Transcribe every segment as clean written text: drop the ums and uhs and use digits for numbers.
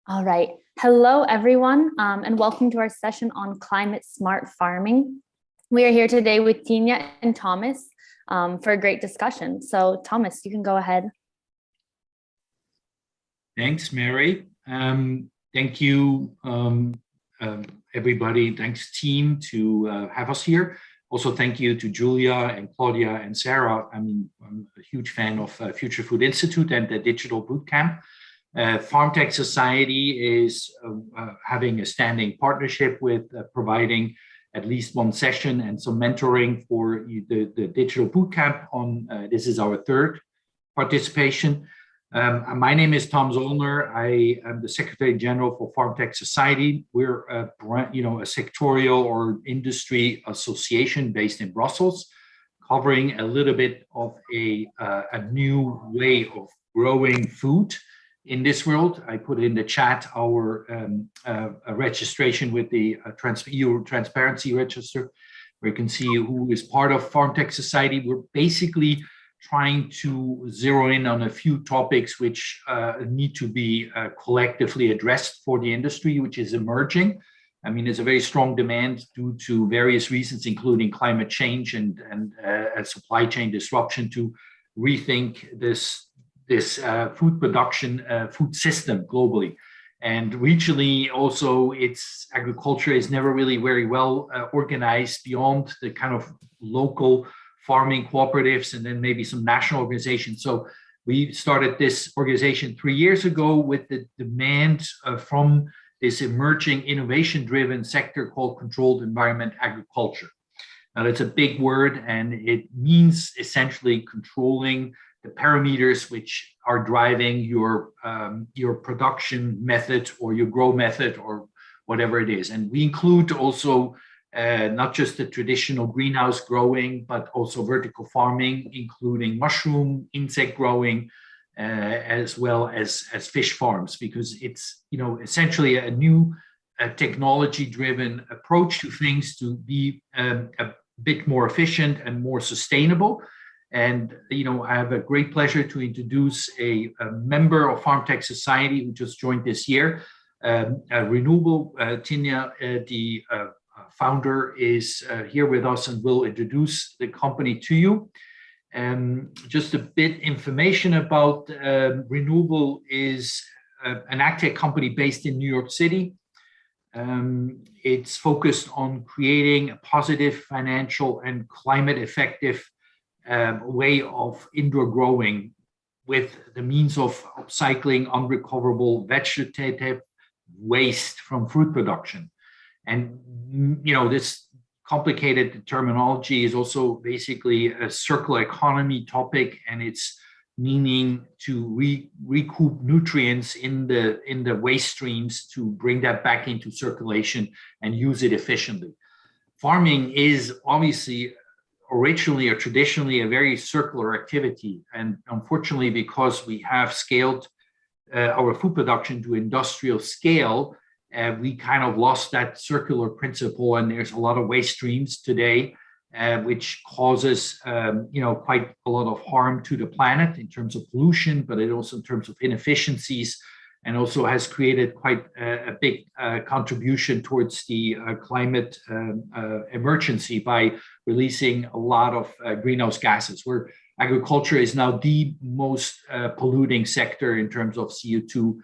All right. Hello, everyone, and welcome to our session on climate smart farming. We are here today with Tinia and Thomas for a great discussion. So Thomas, you can go ahead. Thanks, Mary. Thank you, everybody. Thanks, team, to have us here. Also, thank you to Julia and Claudia and Sarah. I'm a huge fan of Future Food Institute and the Digital Bootcamp. FarmTech Society is having a standing partnership with providing at least one session and some mentoring for the Digital Bootcamp. This is our third participation. My name is Tom Zollner. I am the Secretary General for FarmTech Society. We're a sectorial or industry association based in Brussels, covering a little bit of a new way of growing food in this world. I put in the chat our registration with the EU Transparency Register, where you can see who is part of FarmTech Society. We're basically trying to zero in on a few topics which need to be collectively addressed for the industry, which is emerging. I mean, there's a very strong demand due to various reasons, including climate change and a supply chain disruption, to rethink this food production, food system globally. And regionally also, its agriculture is never really very well organized beyond the kind of local farming cooperatives and then maybe some national organizations. So we started this organization 3 years ago with the demand from this emerging innovation-driven sector called controlled environment agriculture. Now that's a big word, and it means essentially controlling the parameters which are driving your production method or your grow method or whatever it is. And we include also not just the traditional greenhouse growing, but also vertical farming, including mushroom, insect growing, as well as fish farms, because it's essentially a new technology-driven approach to things to be a bit more efficient and more sustainable. And I have a great pleasure to introduce a member of FarmTech Society who just joined this year, Re-Nuble. Tinia, the founder, is here with us and will introduce the company to you. Just a bit information about Re-Nuble is an agtech company based in New York City. It's focused on creating a positive, financial, and climate effective way of indoor growing with the means of upcycling unrecoverable vegetative waste from fruit production. And this complicated terminology is also basically a circular economy topic, and it's meaning to recoup nutrients in the waste streams to bring that back into circulation and use it efficiently. Farming is obviously originally or traditionally a very circular activity, and unfortunately, because we have scaled our food production to industrial scale, we kind of lost that circular principle, and there's a lot of waste streams today, which causes quite a lot of harm to the planet in terms of pollution, but it also in terms of inefficiencies, and also has created quite a big contribution towards the climate emergency by releasing a lot of greenhouse gases, where agriculture is now the most polluting sector in terms of CO2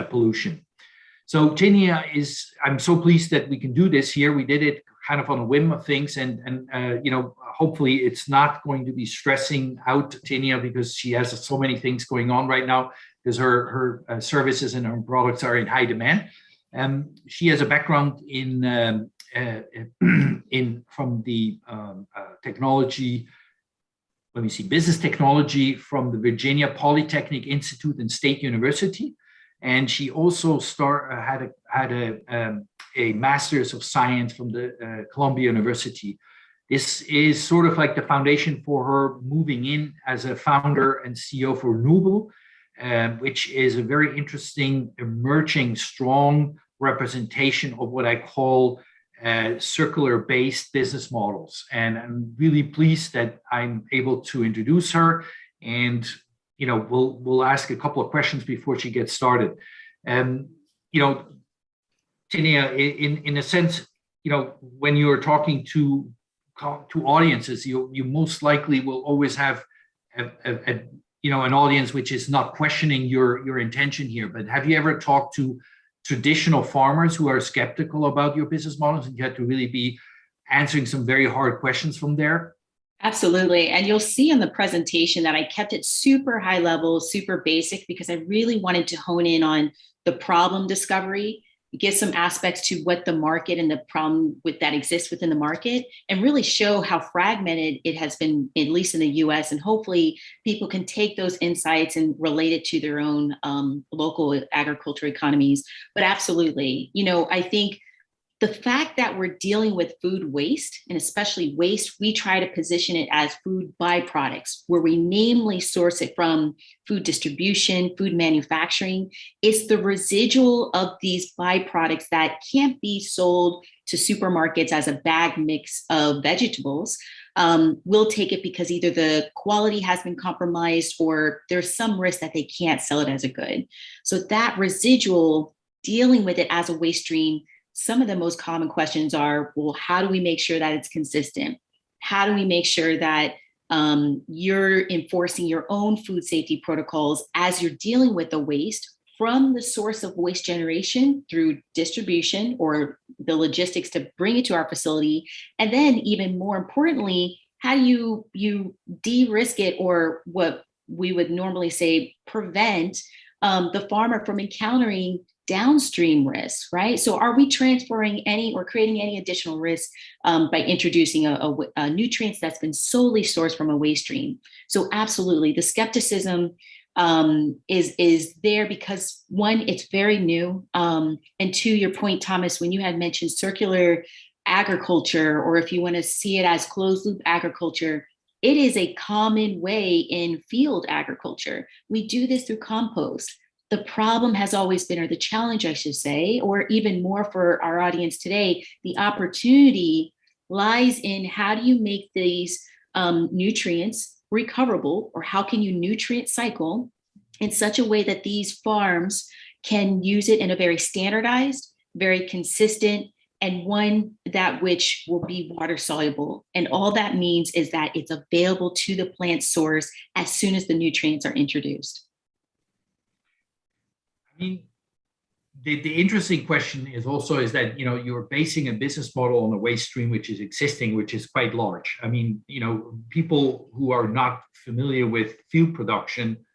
pollution. So Tinia I'm so pleased that we can do this here. We did it kind of on a whim of things, and hopefully it's not going to be stressing out Tinia, because she has so many things going on right now, because her services and her products are in high demand. She has a background from the technology. Let me see, business technology from the Virginia Polytechnic Institute and State University. And she also had a master's of science from the Columbia University. This is sort of like the foundation for her moving in as a founder and CEO for Re-Nuble, which is a very interesting, emerging, strong representation of what I call circular-based business models. And I'm really pleased that I'm able to introduce her, and we'll ask a couple of questions before she gets started. Um, you know, Tinia, in a sense, when you're talking to audiences, you most likely will always have an audience which is not questioning your intention here. But have you ever talked to traditional farmers who are skeptical about your business models, and you had to really be answering some very hard questions from there? Absolutely. And you'll see in the presentation that I kept it super high level, super basic, because I really wanted to hone in on the problem discovery, get some aspects to what the market and the problem with that exists within the market, and really show how fragmented it has been, at least in the US. And hopefully people can take those insights and relate it to their own local agriculture economies. But absolutely, I think the fact that we're dealing with food waste, and especially waste, we try to position it as food byproducts, where we namely source it from food distribution, food manufacturing. It's the residual of these byproducts that can't be sold to supermarkets as a bag mix of vegetables. We'll take it because either the quality has been compromised or there's some risk that they can't sell it as a good. So that residual, dealing with it as a waste stream, some of the most common questions are, well, how do we make sure that it's consistent? How do we make sure that you're enforcing your own food safety protocols as you're dealing with the waste from the source of waste generation through distribution or the logistics to bring it to our facility? And then even more importantly, how do you de-risk it, or what we would normally say prevent the farmer from encountering downstream risks, right? So are we transferring any or creating any additional risk by introducing a nutrient that's been solely sourced from a waste stream? So absolutely, the skepticism is there because one, it's very new. And to your point, Thomas, when you had mentioned circular agriculture, or if you want to see it as closed loop agriculture, it is a common way in field agriculture. We do this through compost. The problem has always been, or the challenge, I should say, or even more for our audience today, the opportunity lies in how do you make these nutrients recoverable, or how can you nutrient cycle in such a way that these farms can use it in a very standardized, very consistent, and one that which will be water soluble. And all that means is that it's available to the plant source as soon as the nutrients are introduced. I mean, the interesting question is that, you're basing a business model on a waste stream which is existing, which is quite large. I mean, people who are not familiar with food production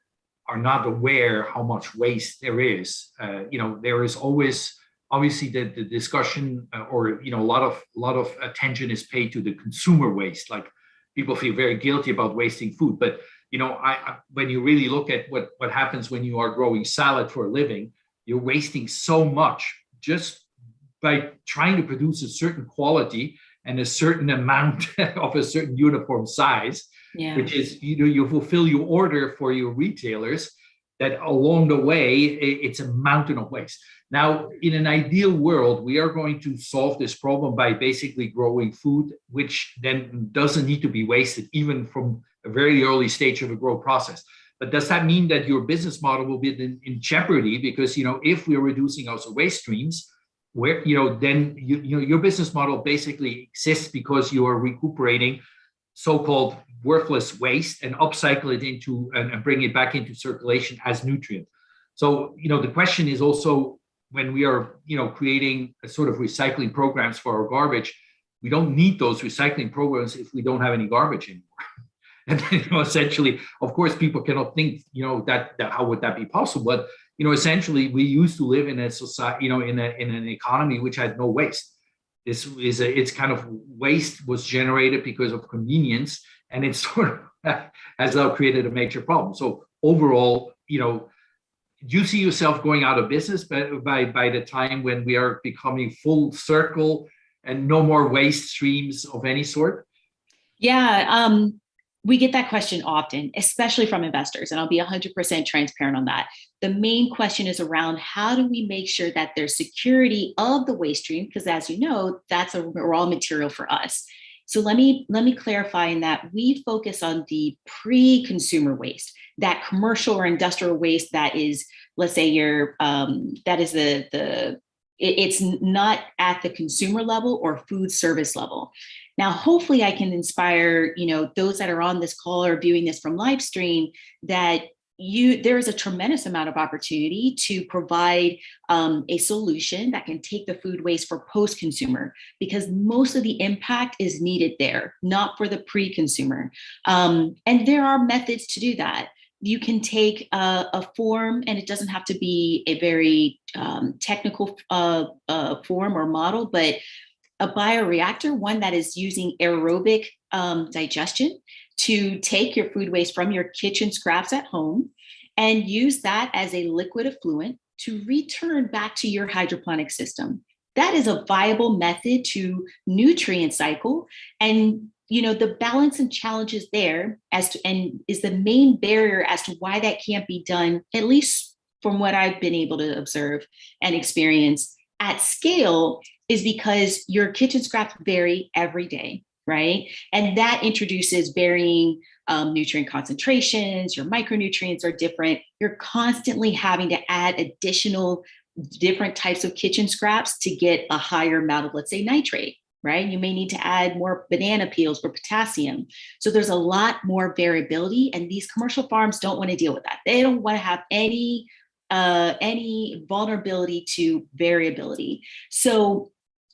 are not aware how much waste there is. There is always obviously the discussion or a lot of attention is paid to the consumer waste. Like, people feel very guilty about wasting food, but when you really look at what happens when you are growing salad for a living, you're wasting so much just by trying to produce a certain quality and a certain amount of a certain uniform size, which is, you fulfill your order for your retailers, that along the way, it's a mountain of waste. Now, in an ideal world, we are going to solve this problem by basically growing food, which then doesn't need to be wasted, even from a very early stage of a growth process. But does that mean that your business model will be in jeopardy? Because, if we're reducing also waste streams, where, then your business model basically exists because you are recuperating so-called worthless waste and upcycle it into and bring it back into circulation as nutrient. So, the question is also, when we are, creating a sort of recycling programs for our garbage, we don't need those recycling programs if we don't have any garbage anymore. And essentially, of course, people cannot think, that how would that be possible? But, essentially, we used to live in a society, in an economy which had no waste. It's kind of waste was generated because of convenience, and it sort of has now created a major problem. So overall, do you see yourself going out of business by the time when we are becoming full circle and no more waste streams of any sort? Yeah, we get that question often, especially from investors, and I'll be 100% transparent on that. The main question is around how do we make sure that there's security of the waste stream? Because as you know, that's a raw material for us. So let me clarify in that we focus on the pre-consumer waste, that commercial or industrial waste that is let's say that is it's not at the consumer level or food service level. Now, hopefully I can inspire, those that are on this call or viewing this from live stream, that there is a tremendous amount of opportunity to provide a solution that can take the food waste for post-consumer, because most of the impact is needed there, not for the pre-consumer. And there are methods to do that. You can take a form, and it doesn't have to be a very technical form or model, but a bioreactor, one that is using aerobic digestion, to take your food waste from your kitchen scraps at home and use that as a liquid effluent to return back to your hydroponic system. That is a viable method to nutrient cycle. And the balance and challenges there and is the main barrier as to why that can't be done, at least from what I've been able to observe and experience at scale, is because your kitchen scraps vary every day, right? And that introduces varying nutrient concentrations. Your micronutrients are different. You're constantly having to add additional different types of kitchen scraps to get a higher amount of, let's say, nitrate, right? You may need to add more banana peels for potassium. So there's a lot more variability, and these commercial farms don't want to deal with that. They don't want to have any vulnerability to variability. So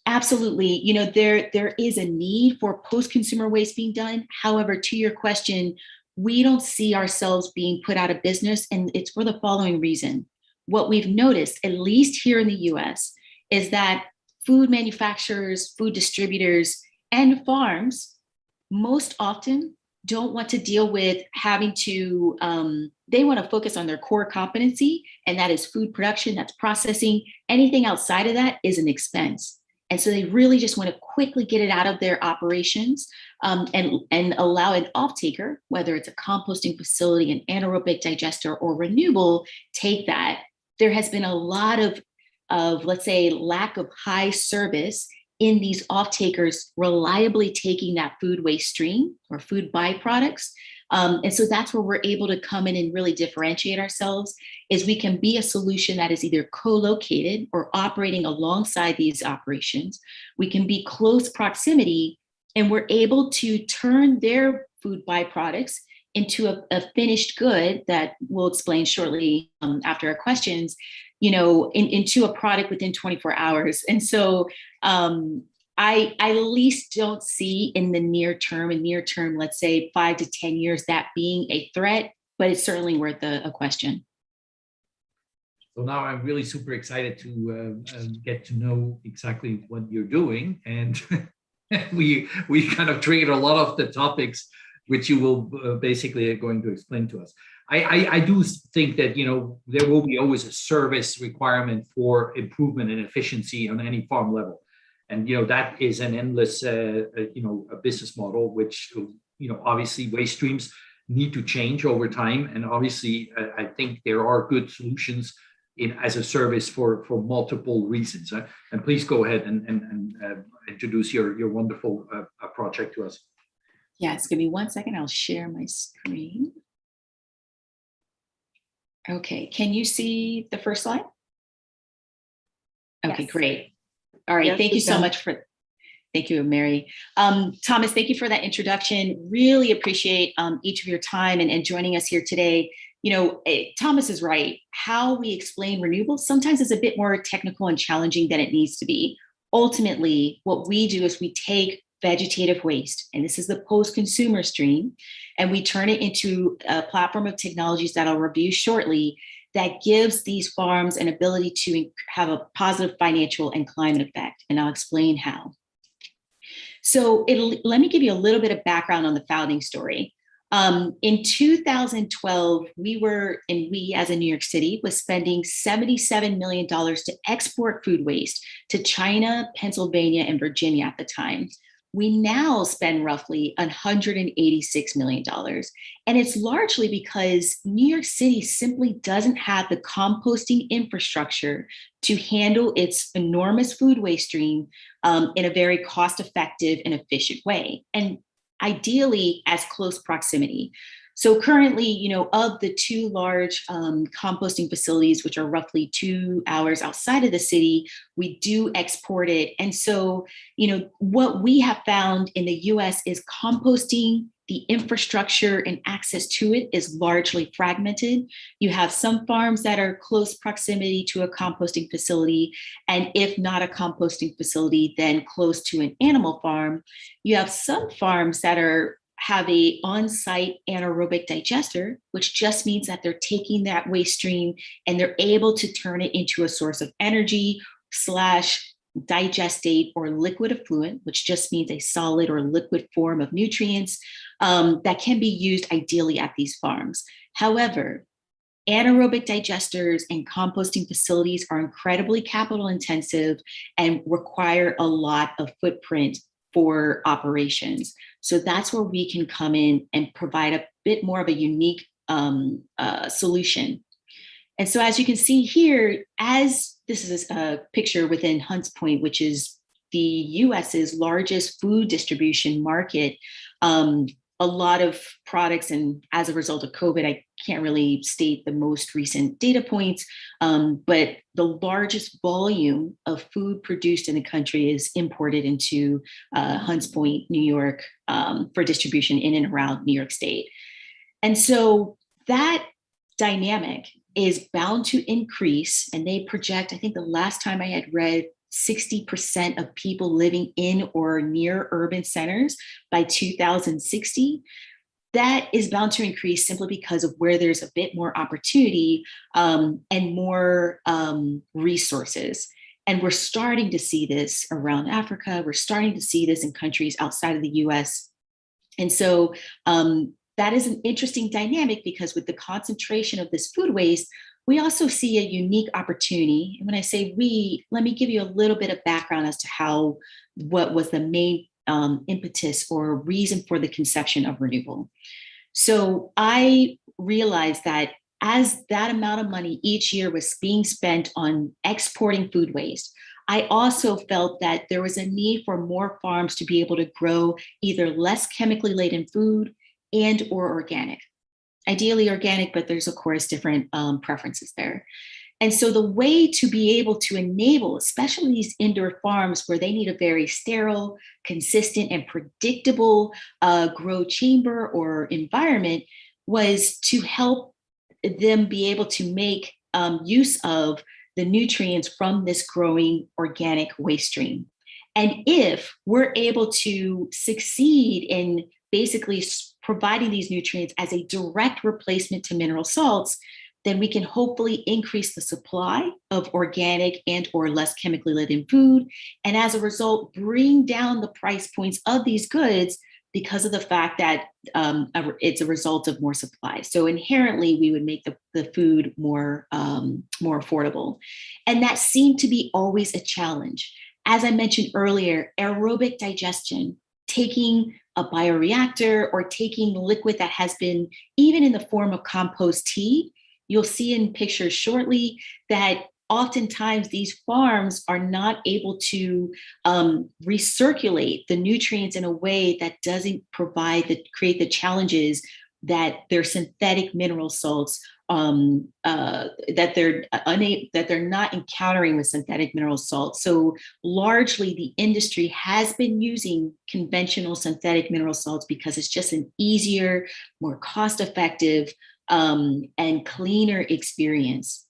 absolutely, there is a need for post-consumer waste being done. However, to your question, we don't see ourselves being put out of business, and it's for the following reason. What we've noticed, at least here in the US, is that food manufacturers, food distributors, and farms most often don't want to deal with having to, they want to focus on their core competency, and that is food production, that's processing. Anything outside of that is an expense. And so they really just want to quickly get it out of their operations and allow an off-taker, whether it's a composting facility, an anaerobic digester, or Re-Nuble, take that. There has been a lot of let's say, lack of high service in these off-takers reliably taking that food waste stream or food byproducts. And so that's where we're able to come in and really differentiate ourselves, is we can be a solution that is either co-located or operating alongside these operations. We can be close proximity, and we're able to turn their food byproducts into a finished good that we'll explain shortly after our questions, into a product within 24 hours. And so I at least don't see in the near term, let's say 5 to 10 years, that being a threat, but it's certainly worth a question. So now I'm really super excited to get to know exactly what you're doing. And we kind of triggered a lot of the topics which you will basically are going to explain to us. I do think that, there will be always a service requirement for improvement and efficiency on any farm level. And, that is an endless, a business model, which, obviously waste streams need to change over time. And obviously, I think there are good solutions as a service for multiple reasons. And please go ahead and introduce your wonderful project to us. Yes, give me 1 second. I'll share my screen. Okay, can you see the first slide? Okay, yes. Great. All right, yes, thank you so much thank you, Mary. Thomas, thank you for that introduction. Really appreciate each of your time and joining us here today. Thomas is right. How we explain Re-Nuble sometimes is a bit more technical and challenging than it needs to be. Ultimately, what we do is we take vegetative waste, and this is the post-consumer stream, and we turn it into a platform of technologies that I'll review shortly that gives these farms an ability to have a positive financial and climate effect, and I'll explain how. So let me give you a little bit of background on the founding story. In 2012, we as in New York City was spending $77 million to export food waste to China, Pennsylvania, and Virginia at the time. We now spend roughly $186 million. And it's largely because New York City simply doesn't have the composting infrastructure to handle its enormous food waste stream in a very cost-effective and efficient way. And ideally, as close proximity. So currently, of the two large composting facilities, which are roughly 2 hours outside of the city, we do export it. And so, what we have found in the US is composting, the infrastructure and access to it is largely fragmented. You have some farms that are close proximity to a composting facility, and if not a composting facility, then close to an animal farm. You have some farms that have a on-site anaerobic digester, which just means that they're taking that waste stream and they're able to turn it into a source of energy / digestate or liquid effluent, which just means a solid or liquid form of nutrients that can be used ideally at these farms. However, anaerobic digesters and composting facilities are incredibly capital intensive and require a lot of footprint for operations. So that's where we can come in and provide a bit more of a unique solution. And so as you can see here, as this is a picture within Hunts Point, which is the US's largest food distribution market, a lot of products, and as a result of COVID, I can't really state the most recent data points, but the largest volume of food produced in the country is imported into Hunts Point, New York, for distribution in and around New York State. And so that dynamic is bound to increase, and they project, I think the last time I had read, 60% of people living in or near urban centers by 2060. That is bound to increase simply because of where there's a bit more opportunity and more resources. And we're starting to see this around Africa. We're starting to see this in countries outside of the US. And so that is an interesting dynamic, because with the concentration of this food waste, we also see a unique opportunity. And when I say we, let me give you a little bit of background as to what was the main impetus or reason for the conception of Re-Nuble. So I realized that as that amount of money each year was being spent on exporting food waste, I also felt that there was a need for more farms to be able to grow either less chemically laden food and or organic. Ideally organic, but there's of course different preferences there. And so the way to be able to enable, especially these indoor farms where they need a very sterile, consistent, and predictable grow chamber or environment, was to help them be able to make use of the nutrients from this growing organic waste stream. And if we're able to succeed in basically providing these nutrients as a direct replacement to mineral salts, then we can hopefully increase the supply of organic and or less chemically laden food. And as a result, bring down the price points of these goods because of the fact that it's a result of more supply. So inherently, we would make the food more affordable. And that seemed to be always a challenge. As I mentioned earlier, aerobic digestion, taking a bioreactor or taking liquid that has been even in the form of compost tea. You'll see in pictures shortly that oftentimes these farms are not able to recirculate the nutrients in a way that doesn't create the challenges that their synthetic mineral salts that they're not encountering with synthetic mineral salts. So largely the industry has been using conventional synthetic mineral salts because it's just an easier, more cost-effective, and cleaner experience.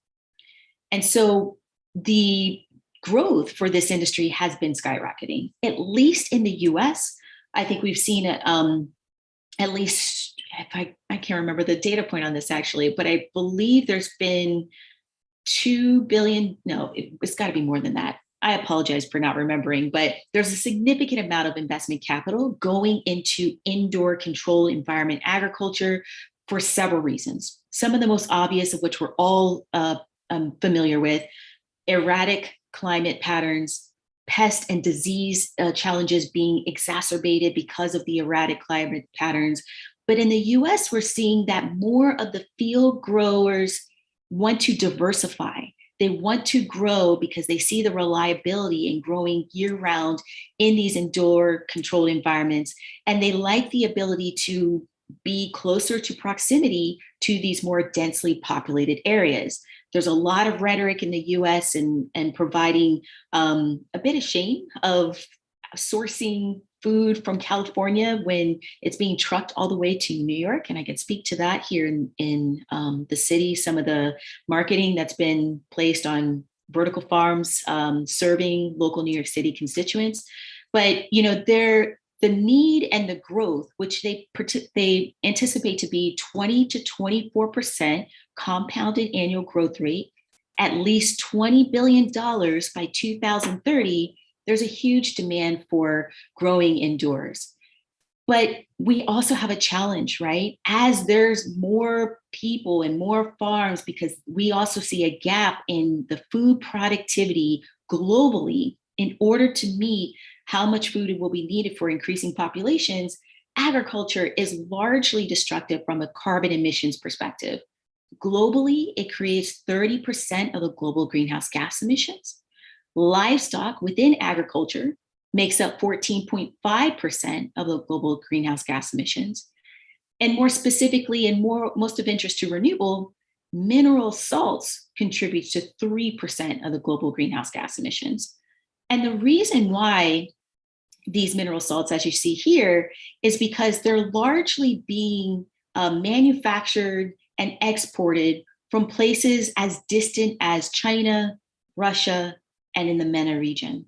And so the growth for this industry has been skyrocketing, at least in the US. I think we've seen it at least, if I can't remember the data point on this actually, but I believe there's been 2 billion, no, it's got to be more than that. I apologize for not remembering, but there's a significant amount of investment capital going into indoor controlled environment agriculture for several reasons. Some of the most obvious of which we're all familiar with: erratic climate patterns, pest and disease challenges being exacerbated because of the erratic climate patterns. But in the US, we're seeing that more of the field growers want to diversify. They want to grow because they see the reliability in growing year-round in these indoor controlled environments. And they like the ability to be closer to proximity to these more densely populated areas. There's a lot of rhetoric in the US and providing a bit of shame of sourcing food from California when it's being trucked all the way to New York. And I can speak to that here in the city, some of the marketing that's been placed on vertical farms serving local New York City constituents. But, you know, the need and the growth, which they anticipate to be 20 to 24% compounded annual growth rate, at least $20 billion by 2030, there's a huge demand for growing indoors. But we also have a challenge, right? As there's more people and more farms, because we also see a gap in the food productivity globally in order to meet how much food will be needed for increasing populations, agriculture is largely destructive from a carbon emissions perspective. Globally, it creates 30% of the global greenhouse gas emissions. Livestock within agriculture makes up 14.5% of the global greenhouse gas emissions. And more specifically, and most of interest to Re-Nuble, mineral salts contribute to 3% of the global greenhouse gas emissions. And the reason why these mineral salts, as you see here, is because they're largely being manufactured and exported from places as distant as China, Russia, and in the MENA region.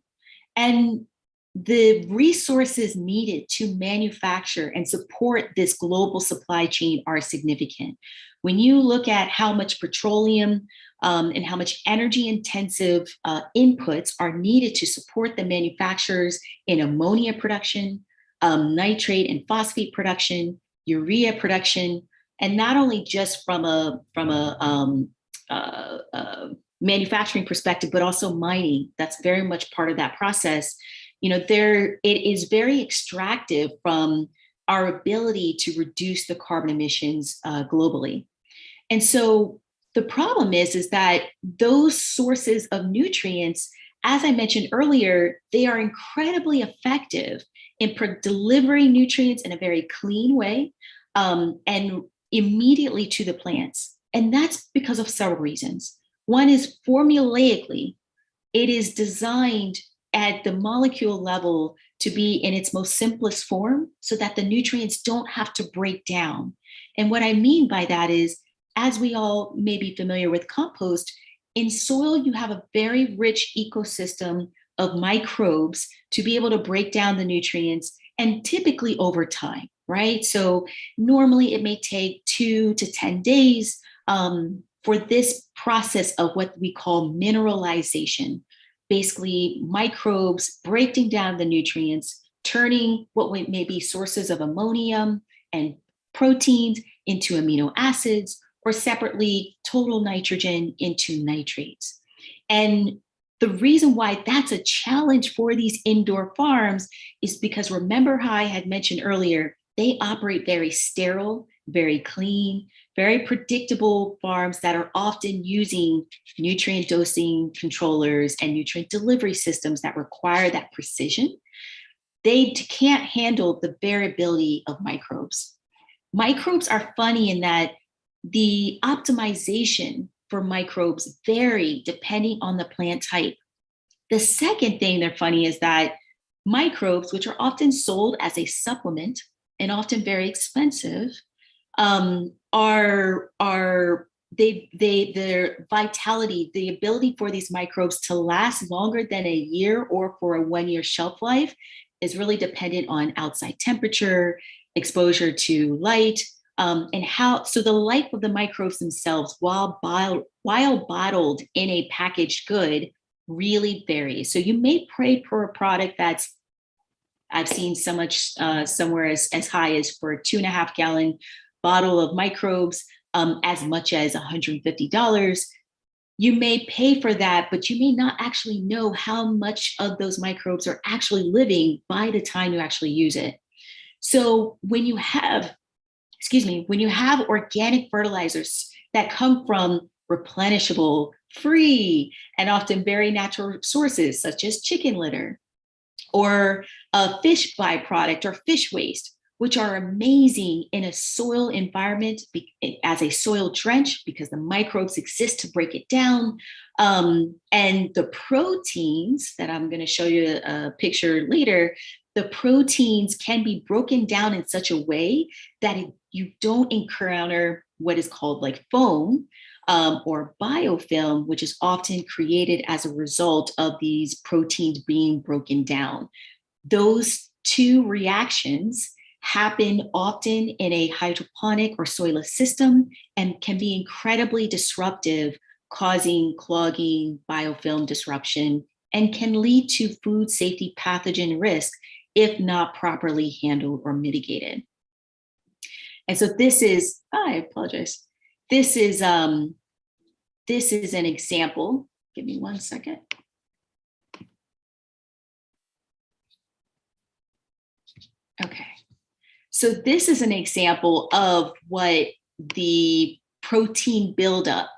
And the resources needed to manufacture and support this global supply chain are significant. When you look at how much petroleum and how much energy intensive inputs are needed to support the manufacturers in ammonia production, nitrate and phosphate production, urea production, and not only just from a manufacturing perspective, but also mining. That's very much part of that process. You know, it is very extractive from our ability to reduce the carbon emissions globally. And so the problem is that those sources of nutrients, as I mentioned earlier, they are incredibly effective in delivering nutrients in a very clean way and immediately to the plants. And that's because of several reasons. One is formulaically, it is designed at the molecule level to be in its most simplest form so that the nutrients don't have to break down. And what I mean by that is, as we all may be familiar with compost, in soil, you have a very rich ecosystem of microbes to be able to break down the nutrients, and typically over time, right? So normally it may take 2 to 10 days for this process of what we call mineralization. Basically, microbes breaking down the nutrients, turning what may be sources of ammonium and proteins into amino acids, or separately, total nitrogen into nitrates. And the reason why that's a challenge for these indoor farms is because, remember how I had mentioned earlier, they operate very sterile, very clean, very predictable farms that are often using nutrient dosing controllers and nutrient delivery systems that require that precision. They can't handle the variability of microbes. Microbes are funny in that the optimization for microbes vary depending on the plant type. The second thing they're funny is that microbes, which are often sold as a supplement and often very expensive, their vitality, the ability for these microbes to last longer than a year or for a 1-year shelf life is really dependent on outside temperature, exposure to light, and how. So the life of the microbes themselves, while bottled in a packaged good, really varies. So you may pay for a product that's, I've seen so much somewhere as high as for a 2.5 gallon bottle of microbes, as much as $150. You may pay for that, but you may not actually know how much of those microbes are actually living by the time you actually use it. So when you have organic fertilizers that come from replenishable, free, and often very natural sources, such as chicken litter or a fish byproduct or fish waste, which are amazing in a soil environment as a soil drench because the microbes exist to break it down. And the proteins that I'm going to show you a picture later, the proteins can be broken down in such a way that you don't encounter what is called like foam or biofilm, which is often created as a result of these proteins being broken down. Those two reactions happen often in a hydroponic or soilless system and can be incredibly disruptive, causing clogging, biofilm disruption, and can lead to food safety pathogen risk if not properly handled or mitigated. And so this is, I apologize. This is an example. Give me 1 second. Okay. So this is an example of what the protein buildup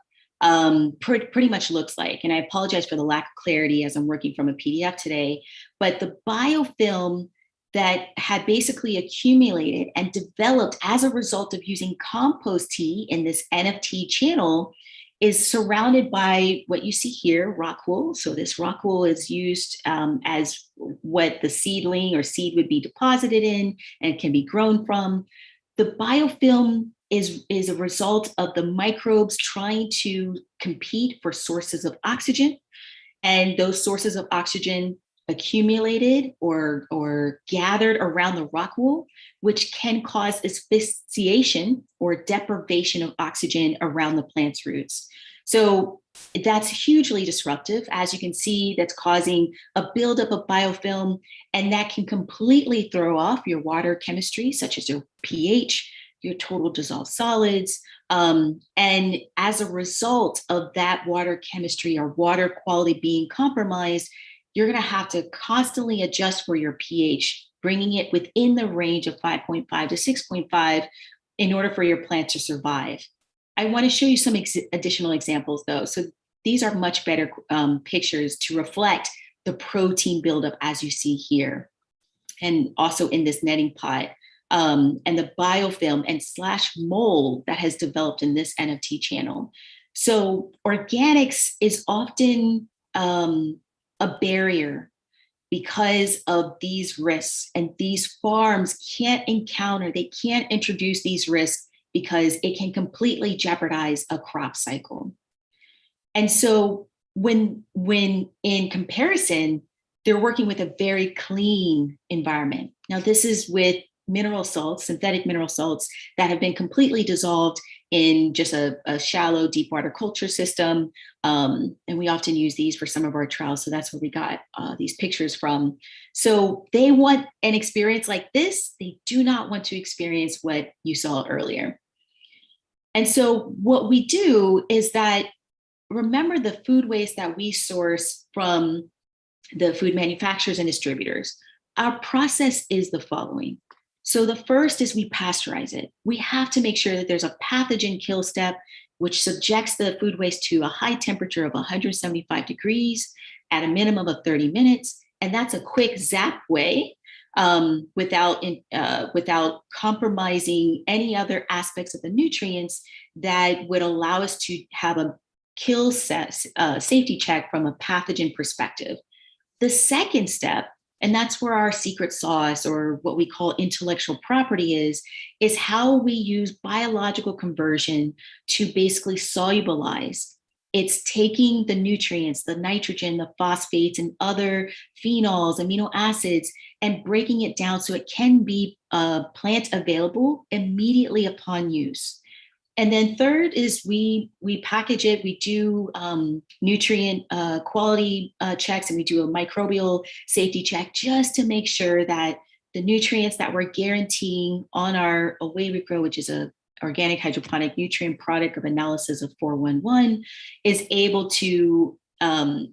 pretty much looks like. And I apologize for the lack of clarity as I'm working from a PDF today, but the biofilm that had basically accumulated and developed as a result of using compost tea in this NFT channel is surrounded by what you see here, rock wool. So this rock wool is used as what the seedling or seed would be deposited in and can be grown from. The biofilm is a result of the microbes trying to compete for sources of oxygen. And those sources of oxygen accumulated or gathered around the rock wool, which can cause asphyxiation or deprivation of oxygen around the plant's roots. So that's hugely disruptive. As you can see, that's causing a buildup of biofilm, and that can completely throw off your water chemistry, such as your pH, your total dissolved solids. And as a result of that water chemistry or water quality being compromised, you're going to have to constantly adjust for your pH, bringing it within the range of 5.5 to 6.5 in order for your plant to survive. I want to show you some additional examples though. So these are much better pictures to reflect the protein buildup as you see here. And also in this netting pot and the biofilm and / mold that has developed in this NFT channel. So organics is often a barrier because of these risks, and these farms can't introduce these risks because it can completely jeopardize a crop cycle. And so when in comparison, they're working with a very clean environment. Now this is with mineral salts, synthetic mineral salts that have been completely dissolved in just a shallow deep water culture system. And we often use these for some of our trials. So that's where we got these pictures from. So they want an experience like this. They do not want to experience what you saw earlier. And so what we do is that, remember the food waste that we source from the food manufacturers and distributors. Our process is the following. So the first is we pasteurize it. We have to make sure that there's a pathogen kill step, which subjects the food waste to a high temperature of 175 degrees at a minimum of 30 minutes. And that's a quick zap way without compromising any other aspects of the nutrients that would allow us to have a kill safety check from a pathogen perspective. The second step, and that's where our secret sauce or what we call intellectual property is how we use biological conversion to basically solubilize. It's taking the nutrients, the nitrogen, the phosphates, and other phenols, amino acids, and breaking it down so it can be plant available immediately upon use. And then third is we package it, we do nutrient quality checks, and we do a microbial safety check just to make sure that the nutrients that we're guaranteeing on our Away We Grow, which is a organic hydroponic nutrient product of analysis of 411, is able to,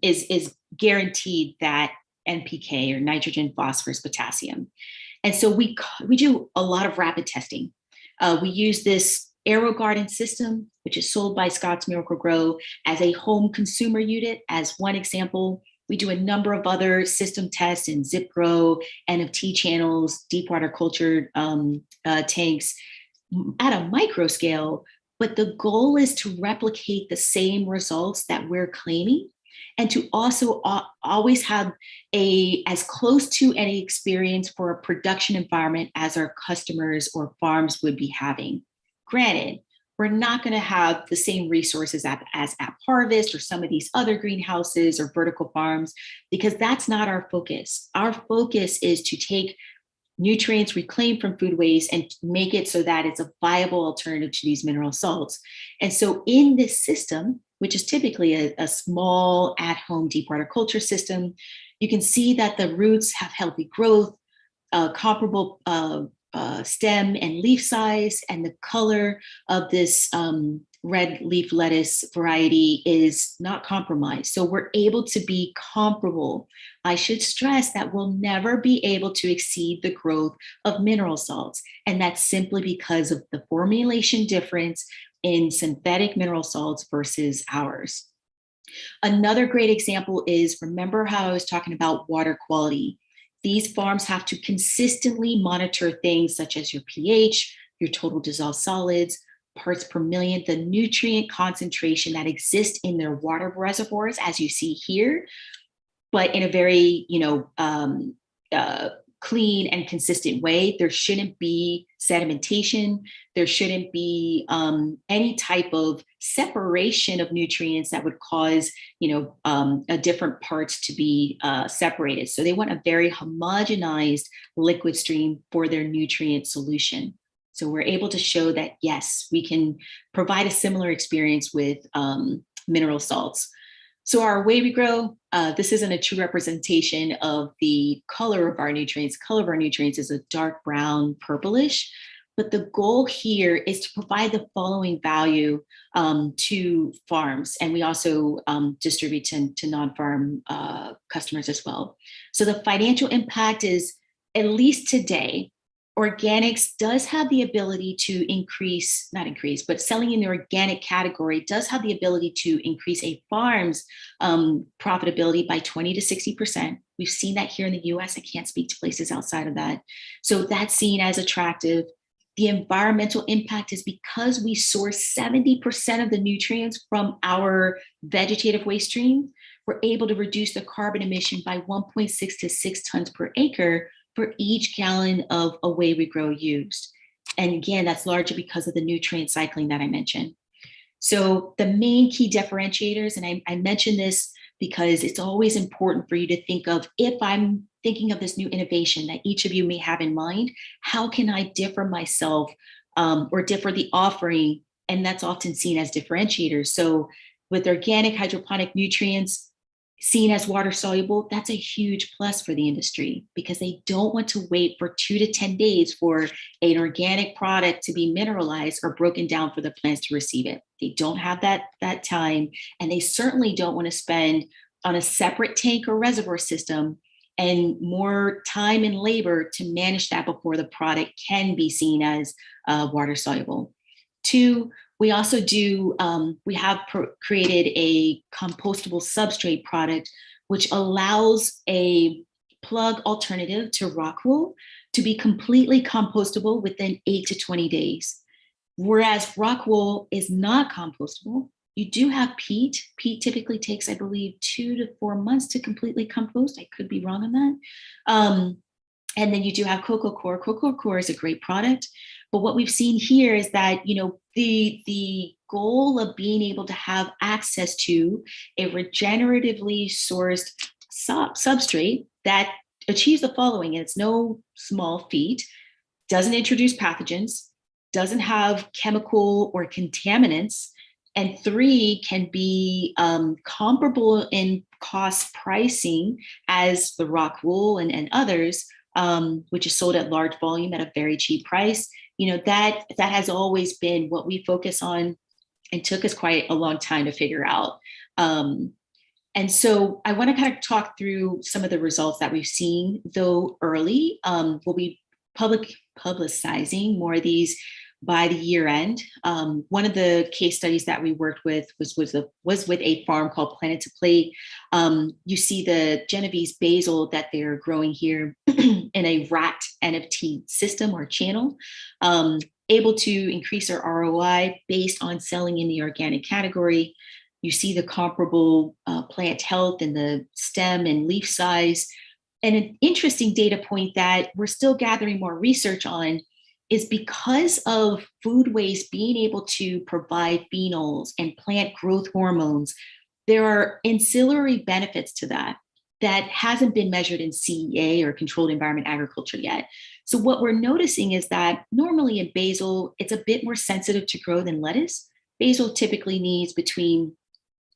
is guaranteed that NPK or nitrogen, phosphorus, potassium. And so we do a lot of rapid testing. We use this AeroGarden system, which is sold by Scott's Miracle-Gro as a home consumer unit, as one example. We do a number of other system tests in zip grow, NFT channels, deep water culture tanks at a micro scale. But the goal is to replicate the same results that we're claiming, and to also always have as close to any experience for a production environment as our customers or farms would be having. Granted, we're not going to have the same resources as at Harvest or some of these other greenhouses or vertical farms, because that's not our focus. Our focus is to take nutrients reclaimed from food waste and make it so that it's a viable alternative to these mineral salts. And so in this system, which is typically a small at-home deep water culture system, you can see that the roots have healthy growth, comparable stem and leaf size, and the color of this red leaf lettuce variety is not compromised. So we're able to be comparable. I should stress that we'll never be able to exceed the growth of mineral salts. And that's simply because of the formulation difference in synthetic mineral salts versus ours. Another great example is, remember how I was talking about water quality? These farms have to consistently monitor things such as your pH, your total dissolved solids, parts per million, the nutrient concentration that exists in their water reservoirs, as you see here, but in a very, clean and consistent way. There shouldn't be sedimentation. There shouldn't be any type of separation of nutrients that would cause, different parts to be separated. So they want a very homogenized liquid stream for their nutrient solution. So we're able to show that, yes, we can provide a similar experience with mineral salts. So our way we grow, this isn't a true representation of the color of our nutrients. Color of our nutrients is a dark brown, purplish, but the goal here is to provide the following value to farms. And we also distribute to non-farm customers as well. So the financial impact is, at least today, organics does have the ability to but selling in the organic category does have the ability to increase a farm's profitability by 20 to 60%. We've seen that here in the US. I can't speak to places outside of that. So that's seen as attractive. The environmental impact is because we source 70% of the nutrients from our vegetative waste stream, we're able to reduce the carbon emission by 1.6 to 6 tons per acre for each gallon of Away We Grow used. And again, that's largely because of the nutrient cycling that I mentioned. So the main key differentiators, and I mentioned this because it's always important for you to think of, if I'm thinking of this new innovation that each of you may have in mind, how can I differ myself or differ the offering? And that's often seen as differentiators. So with organic hydroponic nutrients, seen as water soluble, that's a huge plus for the industry, because they don't want to wait for 2 to 10 days for an organic product to be mineralized or broken down for the plants to receive it. They don't have that time, and they certainly don't want to spend on a separate tank or reservoir system and more time and labor to manage that before the product can be seen as water soluble. 2, we also created a compostable substrate product, which allows a plug alternative to rock wool to be completely compostable within 8 to 20 days. Whereas rock wool is not compostable. You do have peat. Peat typically takes, I believe, 2 to 4 months to completely compost. I could be wrong on that. And then you do have cocoa coir. Cocoa coir is a great product. But what we've seen here is that, the goal of being able to have access to a regeneratively sourced substrate that achieves the following: it's no small feat, doesn't introduce pathogens, doesn't have chemical or contaminants, and 3, can be comparable in cost pricing as the rock wool and others, which is sold at large volume at a very cheap price. That has always been what we focus on, and took us quite a long time to figure out. And so I want to kind of talk through some of the results that we've seen, though early. We'll be publicizing more of these by the year end. One of the case studies that we worked with was with a farm called Planet to Plate. You see the Genovese basil that they're growing here in a racked NFT system or channel, able to increase their ROI based on selling in the organic category. You see the comparable plant health in the stem and leaf size. And an interesting data point that we're still gathering more research on is because of food waste being able to provide phenols and plant growth hormones, there are ancillary benefits to that hasn't been measured in CEA or controlled environment agriculture yet. So what we're noticing is that normally in basil, it's a bit more sensitive to grow than lettuce. Basil typically needs between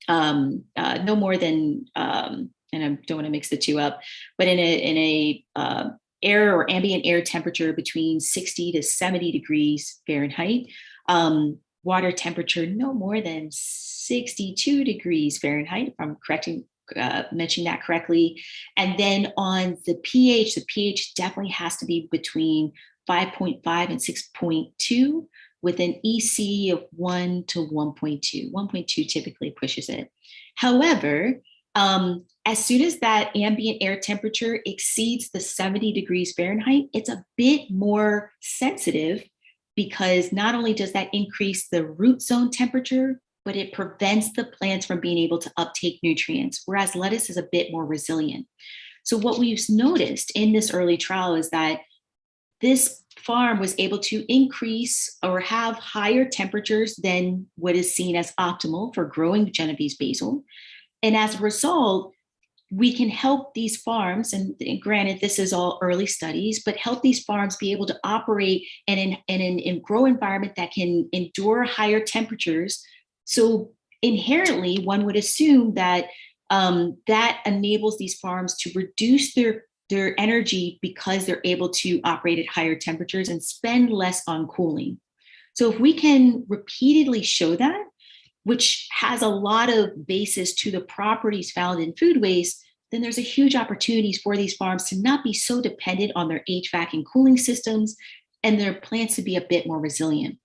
no more than, and I don't want to mix the two up, but in a air or ambient air temperature between 60 to 70 degrees Fahrenheit, water temperature no more than 62 degrees Fahrenheit, if I'm mentioning that correctly. And then on the pH definitely has to be between 5.5 and 6.2 with an EC of 1 to 1.2. 1.2 typically pushes it. However, as soon as that ambient air temperature exceeds the 70 degrees Fahrenheit, it's a bit more sensitive because not only does that increase the root zone temperature, but it prevents the plants from being able to uptake nutrients, whereas lettuce is a bit more resilient. So what we've noticed in this early trial is that this farm was able to increase or have higher temperatures than what is seen as optimal for growing Genovese basil. And as a result, we can help these farms, and granted, this is all early studies, but help these farms be able to operate in a grow environment that can endure higher temperatures. So inherently, one would assume that that enables these farms to reduce their energy because they're able to operate at higher temperatures and spend less on cooling. So if we can repeatedly show that, which has a lot of basis to the properties found in food waste, then there's a huge opportunities for these farms to not be so dependent on their HVAC and cooling systems and their plants to be a bit more resilient.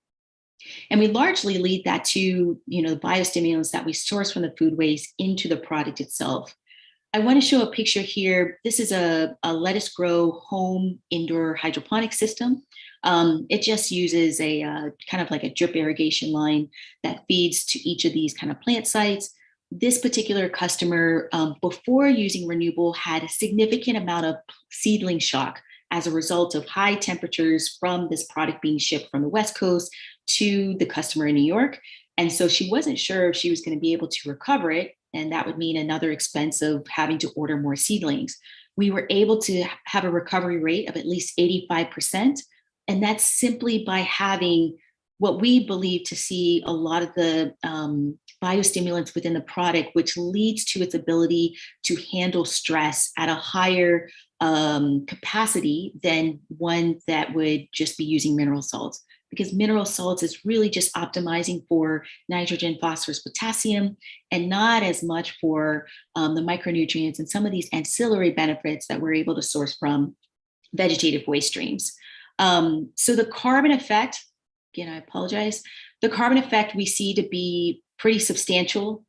And we largely lead that to, the biostimulants that we source from the food waste into the product itself. I want to show a picture here. This is a lettuce grow home indoor hydroponic system. It just uses a kind of like a drip irrigation line that feeds to each of these kind of plant sites. This particular customer, before using Re-Nuble, had a significant amount of seedling shock as a result of high temperatures from this product being shipped from the West Coast to the customer in New York. And so she wasn't sure if she was going to be able to recover it. And that would mean another expense of having to order more seedlings. We were able to have a recovery rate of at least 85%. And that's simply by having what we believe to see a lot of the biostimulants within the product, which leads to its ability to handle stress at a higher capacity than one that would just be using mineral salts. Because mineral salts is really just optimizing for nitrogen, phosphorus, potassium, and not as much for the micronutrients and some of these ancillary benefits that we're able to source from vegetative waste streams. So the carbon effect, again, I apologize. The carbon effect we see to be pretty substantial.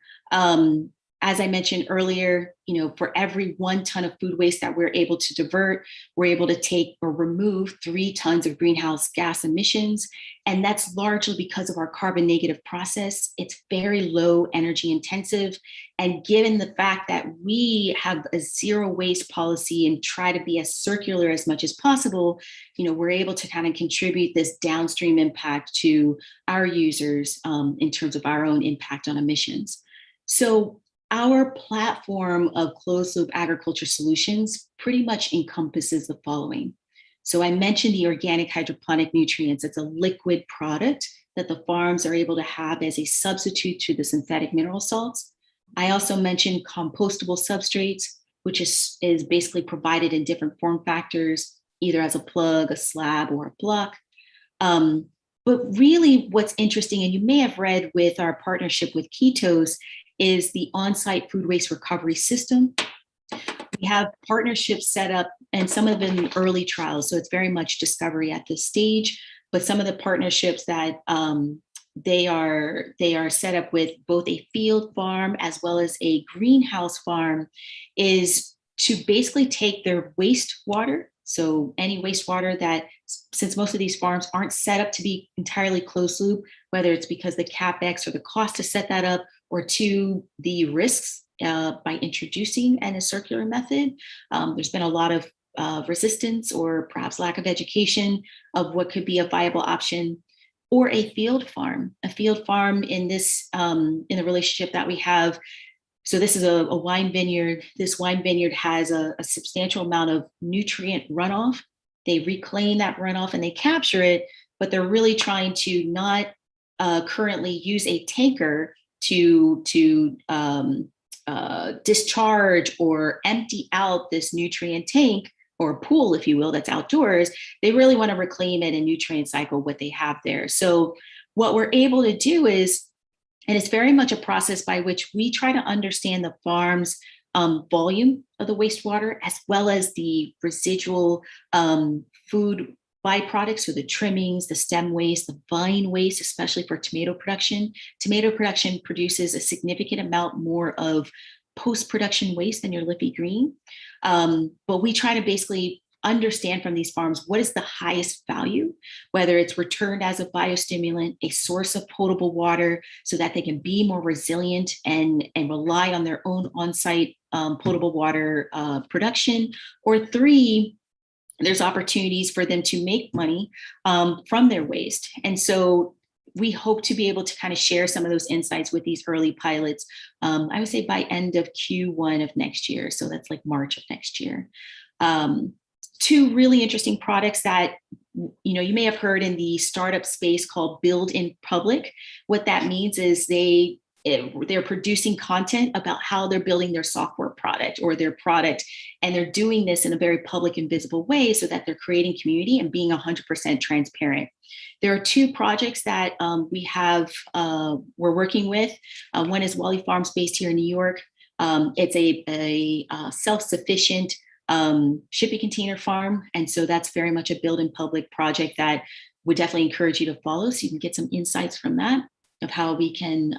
As I mentioned earlier, for every 1 ton of food waste that we're able to divert, we're able to take or remove 3 tons of greenhouse gas emissions. And that's largely because of our carbon negative process. It's very low energy intensive. And given the fact that we have a zero waste policy and try to be as circular as much as possible, we're able to kind of contribute this downstream impact to our users in terms of our own impact on emissions. So our platform of closed loop agriculture solutions pretty much encompasses the following. So I mentioned the organic hydroponic nutrients. It's a liquid product that the farms are able to have as a substitute to the synthetic mineral salts. I also mentioned compostable substrates, which is basically provided in different form factors, either as a plug, a slab, or a block. But really what's interesting, and you may have read with our partnership with Ketos, is the on-site food waste recovery system. We have partnerships set up, and some of them early trials, so it's very much discovery at this stage, but some of the partnerships that they are set up with both a field farm as well as a greenhouse farm is to basically take their wastewater. So any wastewater that, since most of these farms aren't set up to be entirely closed loop, whether it's because the CapEx or the cost to set that up, or to the risks by introducing a circular method, there's been a lot of resistance or perhaps lack of education of what could be a viable option. Or a field farm in this, in the relationship that we have. So this is a wine vineyard. This wine vineyard has a substantial amount of nutrient runoff. They reclaim that runoff and they capture it, but they're really trying to not currently use a tanker to discharge or empty out this nutrient tank, or pool, if you will, that's outdoors. They really want to reclaim it and nutrient cycle what they have there. So what we're able to do is, and it's very much a process by which we try to understand the farm's volume of the wastewater, as well as the residual food byproducts, so the trimmings, the stem waste, the vine waste, especially for tomato production. Tomato production produces a significant amount more of post-production waste than your leafy green. But we try to basically understand from these farms what is the highest value, whether it's returned as a biostimulant, a source of potable water so that they can be more resilient and rely on their own on-site potable water production, or 3, there's opportunities for them to make money from their waste. And so we hope to be able to kind of share some of those insights with these early pilots, I would say by end of Q1 of next year. So that's like March of next year. 2 really interesting products that, you may have heard in the startup space called Build in Public. What that means is they're producing content about how they're building their software product or their product, and they're doing this in a very public and visible way so that they're creating community and being 100% transparent. There are 2 projects that we're working with. One is Wally Farms based here in New York. It's a self-sufficient shipping container farm, and so that's very much a Build in Public project that would definitely encourage you to follow, so you can get some insights from that of how we can,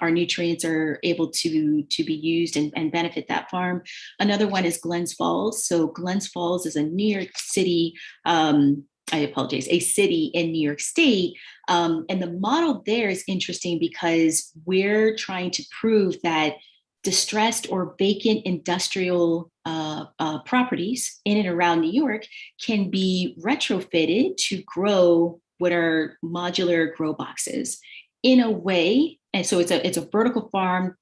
our nutrients are able to be used and benefit that farm. Another one is Glens Falls. So Glens Falls is a New York City, a city in New York State. And the model there is interesting because we're trying to prove that distressed or vacant industrial properties in and around New York can be retrofitted to grow what are modular grow boxes in a way. And so it's a vertical farm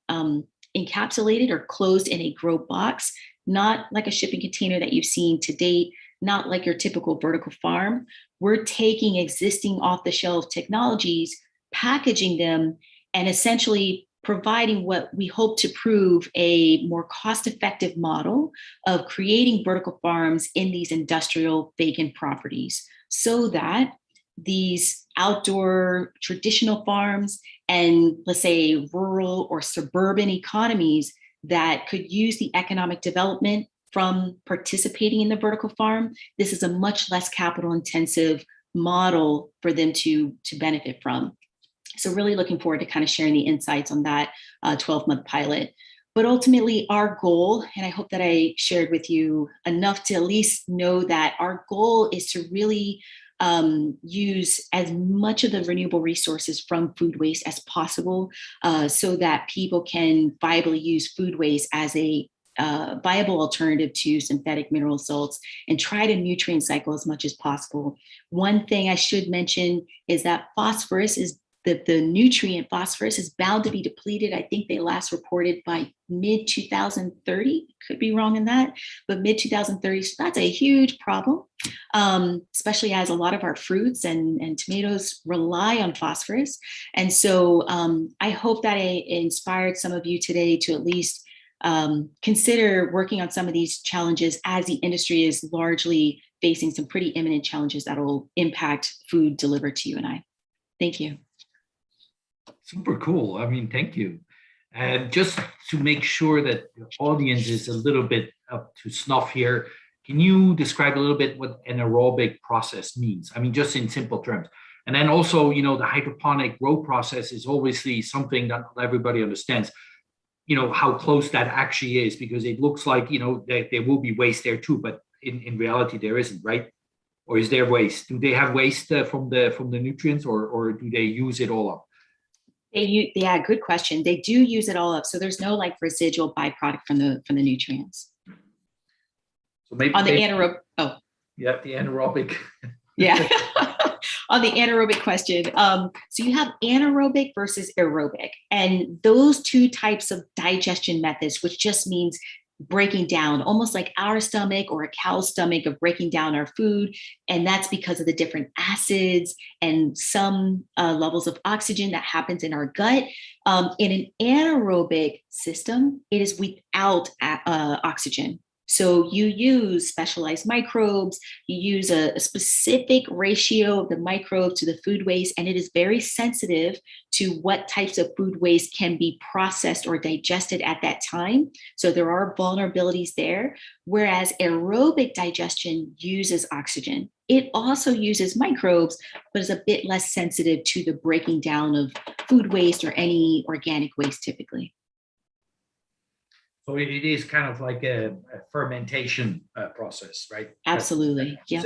encapsulated or closed in a grow box, not like a shipping container that you've seen to date, not like your typical vertical farm. We're taking existing off-the-shelf technologies, packaging them, and essentially providing what we hope to prove a more cost-effective model of creating vertical farms in these industrial vacant properties, so that these outdoor traditional farms and, let's say, rural or suburban economies that could use the economic development from participating in the vertical farm, this is a much less capital intensive model for them to benefit from. So really looking forward to kind of sharing the insights on that 12-month pilot. But ultimately our goal, and I hope that I shared with you enough to at least know that our goal is to really use as much of the renewable resources from food waste as possible, so that people can viably use food waste as a viable alternative to synthetic mineral salts and try to nutrient cycle as much as possible. One thing I should mention is that the nutrient phosphorus is bound to be depleted. I think they last reported by mid-2030, could be wrong in that, but mid-2030, so that's a huge problem, especially as a lot of our fruits and tomatoes rely on phosphorus. And so I hope that I inspired some of you today to at least consider working on some of these challenges, as the industry is largely facing some pretty imminent challenges that will impact food delivered to you and I. Thank you. Super cool. I mean, thank you. And just to make sure that the audience is a little bit up to snuff here, Can you describe a little bit what an aerobic process means? I mean, just in simple terms. And then also, the hydroponic grow process is obviously something that not everybody understands, how close that actually is, because it looks like, there will be waste there too, but in reality, there isn't, right? Or is there waste? Do they have waste from the nutrients, or do they use it all up? Yeah, good question. They do use it all up. So there's no like residual byproduct from the nutrients. So maybe on the anaerobic. Oh, yeah, the anaerobic. Yeah. On the anaerobic question. So you have anaerobic versus aerobic, and those two types of digestion methods, which just means breaking down, almost like our stomach or a cow's stomach, of breaking down our food. And that's because of the different acids and some levels of oxygen that happens in our gut. In an anaerobic system, it is without oxygen. So you use specialized microbes, you use a specific ratio of the microbe to the food waste, and it is very sensitive to what types of food waste can be processed or digested at that time. So there are vulnerabilities there, whereas aerobic digestion uses oxygen. It also uses microbes, but is a bit less sensitive to the breaking down of food waste or any organic waste typically. So it is kind of like a fermentation process, right? Absolutely, yeah.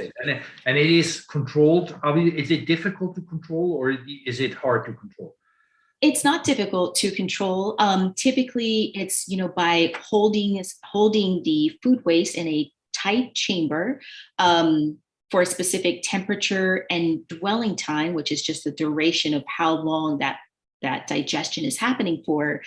And it is controlled. I mean, is it difficult to control, or is it hard to control? It's not difficult to control. Typically, it's by holding the food waste in a tight chamber for a specific temperature and dwelling time, which is just the duration of how long that digestion is happening for.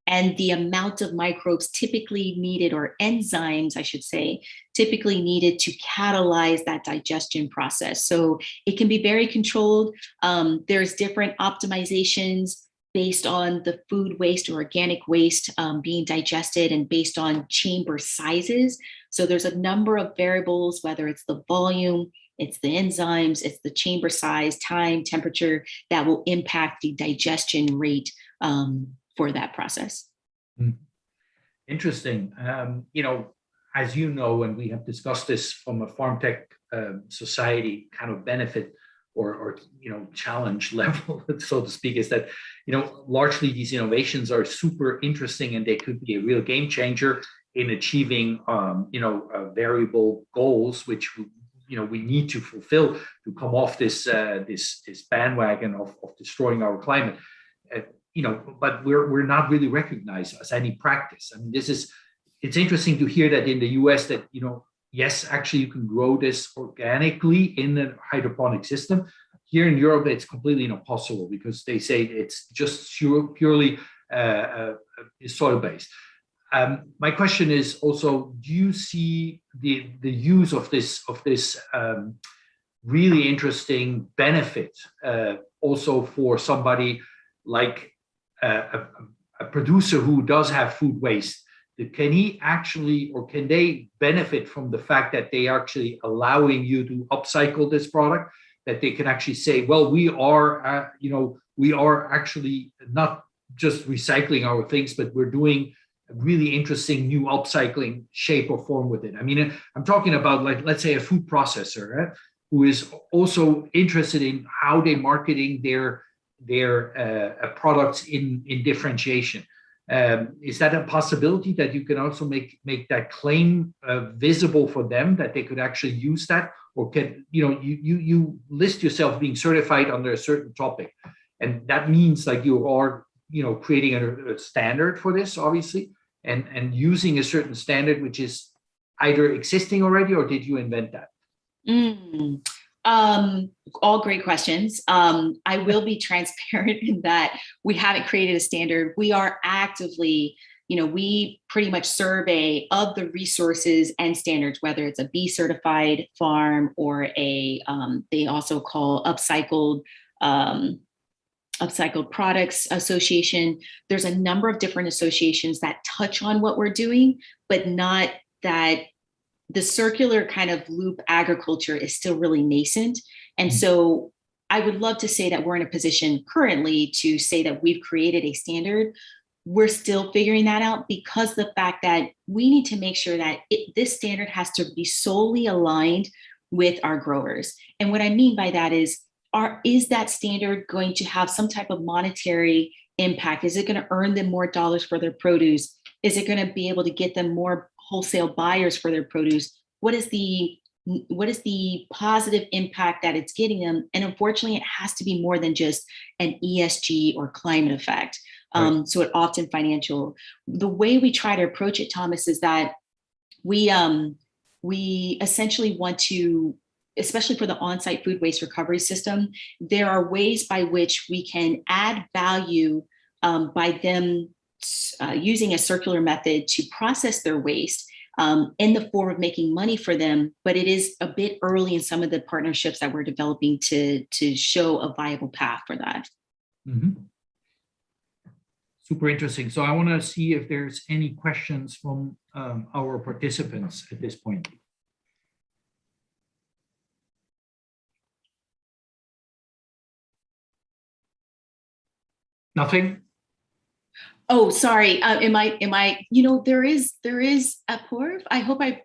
And the amount of microbes typically needed, or enzymes, I should say, typically needed to catalyze that digestion process. So it can be very controlled. There's different optimizations based on the food waste or organic waste being digested, and based on chamber sizes. So there's a number of variables, whether it's the volume, it's the enzymes, it's the chamber size, time, temperature, that will impact the digestion rate for that process. Interesting. As you know, and we have discussed this from a farm tech society kind of benefit or challenge level, so to speak, is that largely these innovations are super interesting, and they could be a real game changer in achieving variable goals, which we need to fulfill to come off this bandwagon of destroying our climate. But we're not really recognized as any practice. I mean, it's interesting to hear that in the US that, yes, actually you can grow this organically in a hydroponic system. Here in Europe, it's completely impossible, because they say it's just purely soil-based. My question is also, do you see the use of this really interesting benefit also for somebody like a producer who does have food waste? Can he actually, or can they benefit from the fact that they are actually allowing you to upcycle this product, that they can actually say, well, we are actually not just recycling our things, but we're doing a really interesting new upcycling shape or form with it? I mean, I'm talking about, like, let's say a food processor who is also interested in how they're marketing their products in differentiation. Is that a possibility, that you can also make that claim visible for them, that they could actually use that? Or can you list yourself being certified under a certain topic, and that means like you are creating a standard for this, obviously, and using a certain standard which is either existing already, or did you invent that? All great questions. I will be transparent in that we haven't created a standard. We are actively, we pretty much survey of the resources and standards, whether it's a B certified farm or they also call upcycled products association. There's a number of different associations that touch on what we're doing, but not that. The circular kind of loop agriculture is still really nascent. And so I would love to say that we're in a position currently to say that we've created a standard, we're still figuring that out, because the fact that we need to make sure that this standard has to be solely aligned with our growers. And what I mean by that is that standard going to have some type of monetary impact? Is it going to earn them more dollars for their produce? Is it going to be able to get them more wholesale buyers for their produce? What is the positive impact that it's getting them? And unfortunately, it has to be more than just an ESG or climate effect. Right. So it often financial. The way we try to approach it, Thomas, is that we essentially want to, especially for the on-site food waste recovery system, there are ways by which we can add value by them using a circular method to process their waste in the form of making money for them. But it is a bit early in some of the partnerships that we're developing to show a viable path for that. Mm-hmm. Super interesting. So I want to see if there's any questions from our participants at this point. Nothing? Oh, sorry. Am I, there is Apoorv. I hope I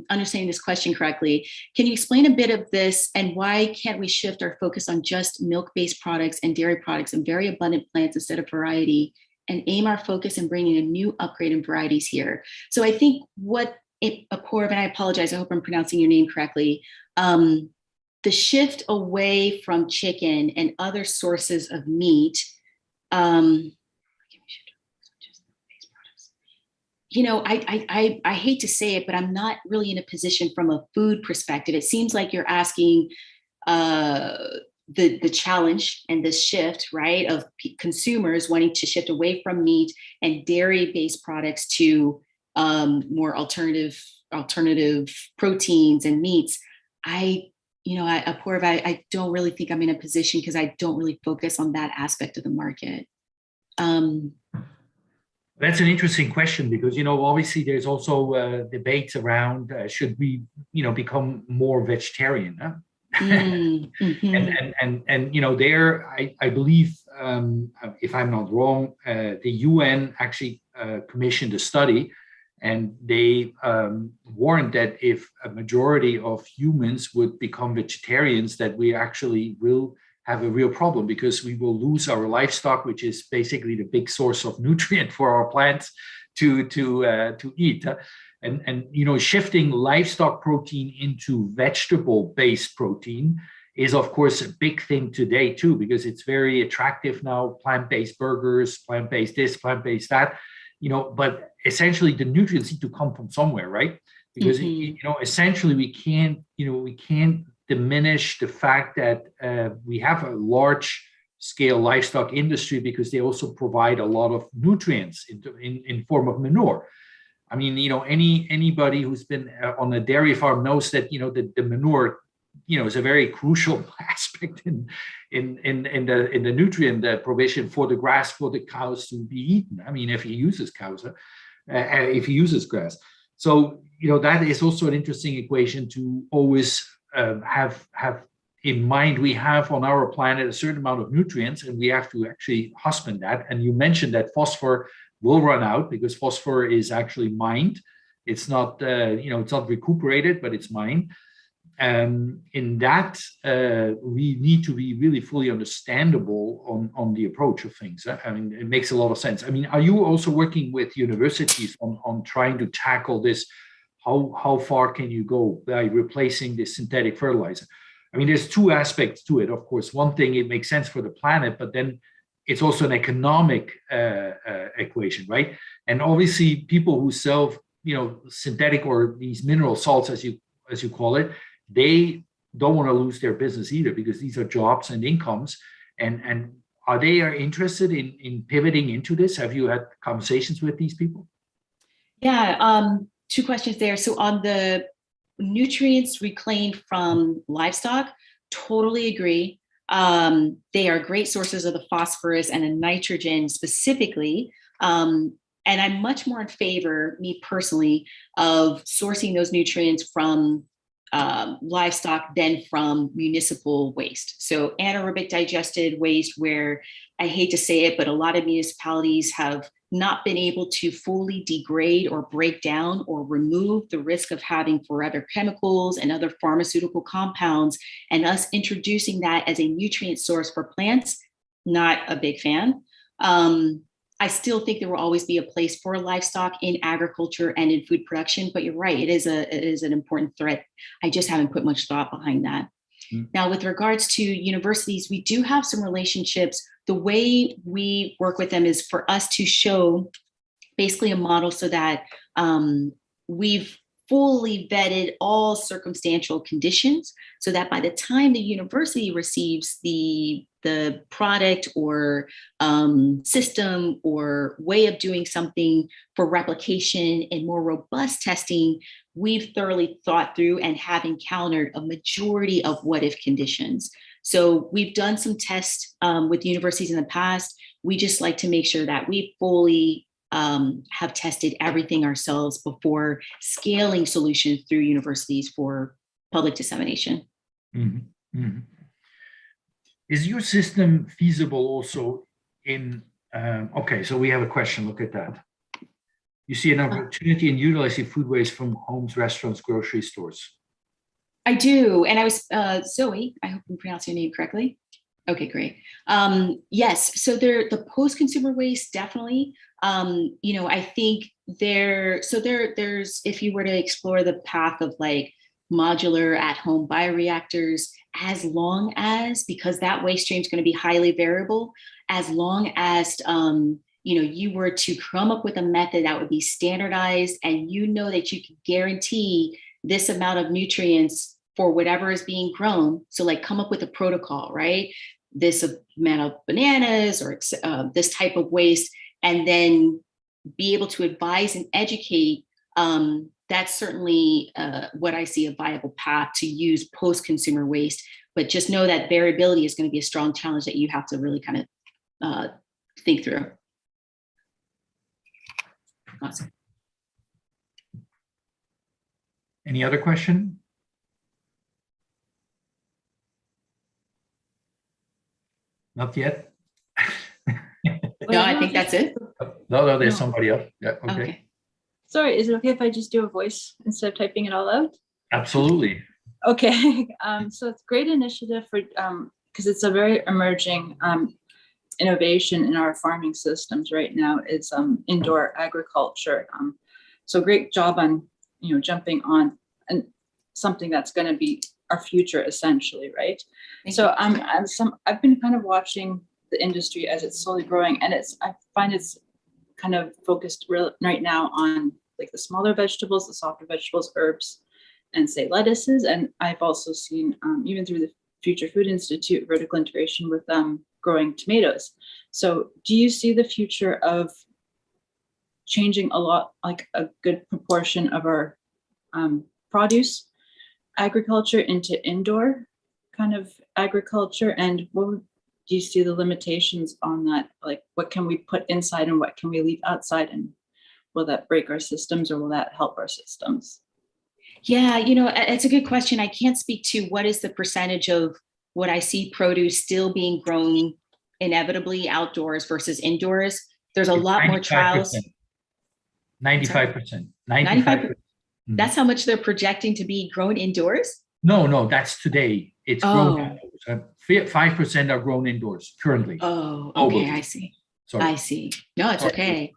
understanding this question correctly. Can you explain a bit of this, and why can't we shift our focus on just milk-based products and dairy products and very abundant plants instead of variety, and aim our focus in bringing a new upgrade in varieties here? So I think Apoorv, and I apologize, I hope I'm pronouncing your name correctly, the shift away from chicken and other sources of meat, I hate to say it, but I'm not really in a position from a food perspective. It seems like you're asking the challenge and the shift, right, of consumers wanting to shift away from meat and dairy-based products to more alternative proteins and meats. Apoorv, I don't really think I'm in a position, because I don't really focus on that aspect of the market. That's an interesting question, because, obviously there's also debates around should we, become more vegetarian. Huh? Mm-hmm. and there, I believe, if I'm not wrong, the UN actually commissioned a study, and they warned that if a majority of humans would become vegetarians, that we actually will have a real problem, because we will lose our livestock, which is basically the big source of nutrient for our plants to eat. And shifting livestock protein into vegetable-based protein is, of course, a big thing today too, because it's very attractive now. Plant-based burgers, plant-based this, plant-based that. But essentially the nutrients need to come from somewhere, right? Because essentially we can't diminish the fact that we have a large-scale livestock industry, because they also provide a lot of nutrients in form of manure. I mean, anybody who's been on a dairy farm knows that the manure, is a very crucial aspect in the nutrient provision for the grass for the cows to be eaten. I mean, if he uses grass. So that is also an interesting equation to always have in mind. We have on our planet a certain amount of nutrients, and we have to actually husband that. And you mentioned that phosphor will run out, because phosphor is actually mined. It's not, it's not recuperated, but it's mined. In that, we need to be really fully understandable on the approach of things. I mean, it makes a lot of sense. I mean, are you also working with universities on trying to tackle this? How far can you go by replacing this synthetic fertilizer? I mean, there's two aspects to it. Of course, one thing, it makes sense for the planet, but then it's also an economic equation, right? And obviously, people who sell, synthetic or these mineral salts, as you call it, they don't want to lose their business either, because these are jobs and incomes. And are they interested in pivoting into this? Have you had conversations with these people? Yeah, two questions there. So on the nutrients reclaimed from livestock, totally agree. They are great sources of the phosphorus and the nitrogen specifically. And I'm much more in favor, me personally, of sourcing those nutrients from livestock than from municipal waste. So anaerobic digested waste, where I hate to say it, but a lot of municipalities have not been able to fully degrade or break down or remove the risk of having forever chemicals and other pharmaceutical compounds, and us introducing that as a nutrient source for plants, not a big fan. I still think there will always be a place for livestock in agriculture and in food production, but you're right, it is an important threat. I just haven't put much thought behind that. Now, with regards to universities, we do have some relationships. The way we work with them is for us to show basically a model so that we've fully vetted all circumstantial conditions, so that by the time the university receives the product or system or way of doing something for replication and more robust testing, we've thoroughly thought through and have encountered a majority of what-if conditions. So we've done some tests with universities in the past. We just like to make sure that we fully have tested everything ourselves before scaling solutions through universities for public dissemination. Mm-hmm. Mm-hmm. Is your system feasible also in, okay, so we have a question, look at that. You see an opportunity in utilizing food waste from homes, restaurants, grocery stores? I do, and I was, Zoe, I hope I'm pronouncing your name correctly. Okay, great. Yes, so the post-consumer waste, definitely. I think there's, if you were to explore the path of like modular at-home bioreactors, as long as, because that waste stream is going to be highly variable, as long as, you were to come up with a method that would be standardized and that you can guarantee this amount of nutrients for whatever is being grown. So like come up with a protocol, right? This amount of bananas or this type of waste, and then be able to advise and educate. That's certainly what I see a viable path to use post-consumer waste, but just know that variability is going to be a strong challenge that you have to really kind of think through. Awesome. Any other question? Not yet. No, I think that's it. No, there's somebody else. Yeah, okay. Sorry, is it okay if I just do a voice instead of typing it all out? Absolutely. Okay, so it's a great initiative for, because it's a very emerging innovation in our farming systems right now. It's indoor agriculture. So great job on, jumping on and something that's going to be our future essentially, right? So I've been kind of watching the industry as it's slowly growing, and I find it's kind of focused right now on like the smaller vegetables, the softer vegetables, herbs, and say lettuces. And I've also seen even through the Future Food Institute vertical integration with growing tomatoes. So do you see the future of changing a lot, like a good proportion of our produce agriculture into indoor kind of agriculture? And what do you see the limitations on that? Like what can we put inside and what can we leave outside? And will that break our systems or will that help our systems? Yeah, it's a good question. I can't speak to what is the percentage of what I see produce still being grown inevitably outdoors versus indoors. There's a lot more trials. 95%. 95%. That's how much they're projecting to be grown indoors? No, that's today. It's grown outdoors. 5% are grown indoors currently. Oh, okay, I see. Sorry. I see. No, it's okay.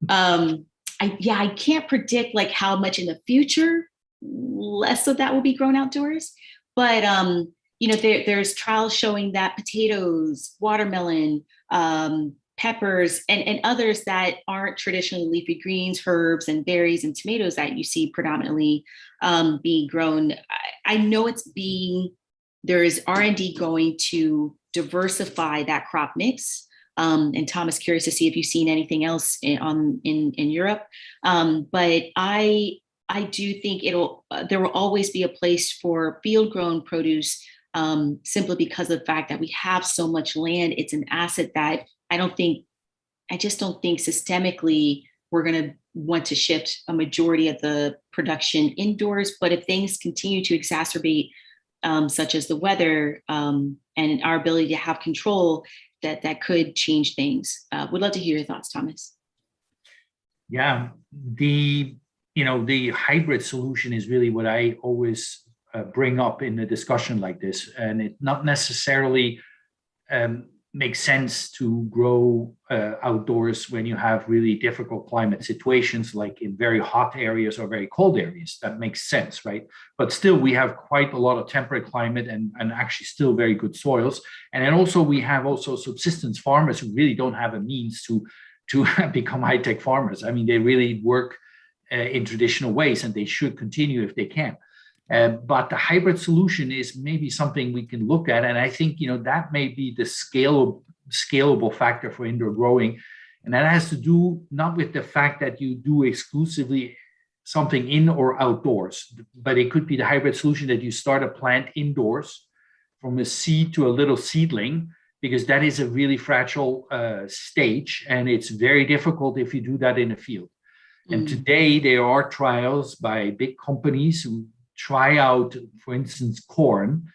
I can't predict like how much in the future less of that will be grown outdoors, but there's trials showing that potatoes, watermelon, peppers, and others that aren't traditionally leafy greens, herbs, and berries and tomatoes that you see predominantly being grown. I know there is R&D going to diversify that crop mix. And Tom is curious to see if you've seen anything else in Europe. But I do think there will always be a place for field grown produce, simply because of the fact that we have so much land. It's an asset that I just don't think systemically we're going to want to shift a majority of the production indoors. But if things continue to exacerbate, such as the weather and our ability to have control, that could change things. Would love to hear your thoughts, Thomas. Yeah, the hybrid solution is really what I always bring up in a discussion like this, and it not necessarily makes sense to grow outdoors when you have really difficult climate situations, like in very hot areas or very cold areas. That makes sense, right? But still, we have quite a lot of temperate climate and actually still very good soils. And then also we have also subsistence farmers who really don't have a means to become high-tech farmers. I mean, they really work in traditional ways, and they should continue if they can. But the hybrid solution is maybe something we can look at, and I think that may be the scalable factor for indoor growing, and that has to do not with the fact that you do exclusively something in or outdoors, but it could be the hybrid solution that you start a plant indoors from a seed to a little seedling, because that is a really fragile stage, and it's very difficult if you do that in a field. And today there are trials by big companies who try out, for instance, corn.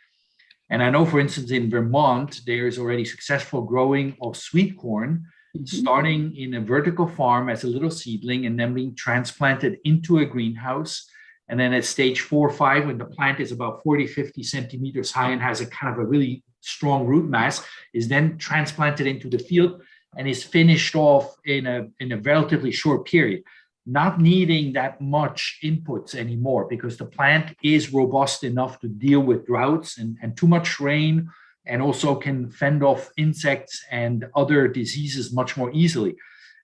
And I know, for instance, in Vermont, there is already successful growing of sweet corn, starting in a vertical farm as a little seedling and then being transplanted into a greenhouse. And then at stage 4 or 5, when the plant is about 40, 50 centimeters high and has a kind of a really strong root mass, is then transplanted into the field and is finished off in a relatively short period, not needing that much inputs anymore, because the plant is robust enough to deal with droughts and too much rain, and also can fend off insects and other diseases much more easily.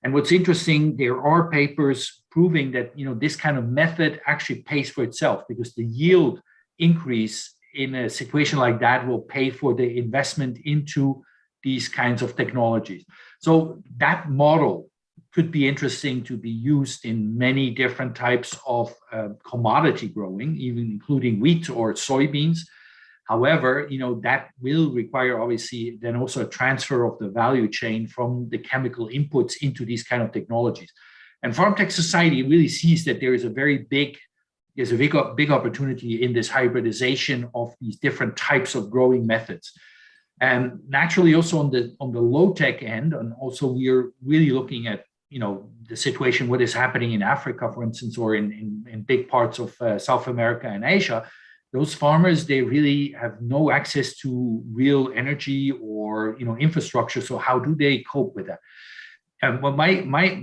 And what's interesting, there are papers proving that this kind of method actually pays for itself, because the yield increase in a situation like that will pay for the investment into these kinds of technologies. So that model could be interesting to be used in many different types of commodity growing, even including wheat or soybeans. However, that will require obviously then also a transfer of the value chain from the chemical inputs into these kind of technologies. And Farm Tech Society really sees that there is a big opportunity in this hybridization of these different types of growing methods. And naturally also on the low tech end, and also we are really looking at the situation, what is happening in Africa, for instance, or in big parts of South America and Asia. Those farmers, they really have no access to real energy or infrastructure. So how do they cope with that? And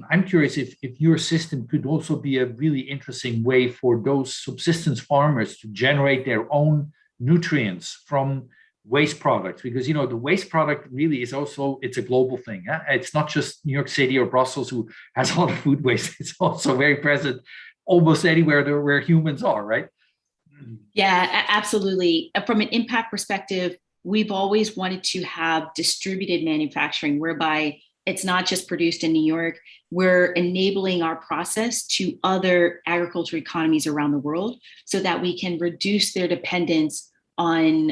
I'm curious if your system could also be a really interesting way for those subsistence farmers to generate their own nutrients from waste products, because the waste product really is also, it's a global thing. It's not just New York City or Brussels who has a lot of food waste. It's also very present almost anywhere where humans are, right? Yeah, absolutely. From an impact perspective, we've always wanted to have distributed manufacturing, whereby it's not just produced in New York. We're enabling our process to other agriculture economies around the world so that we can reduce their dependence on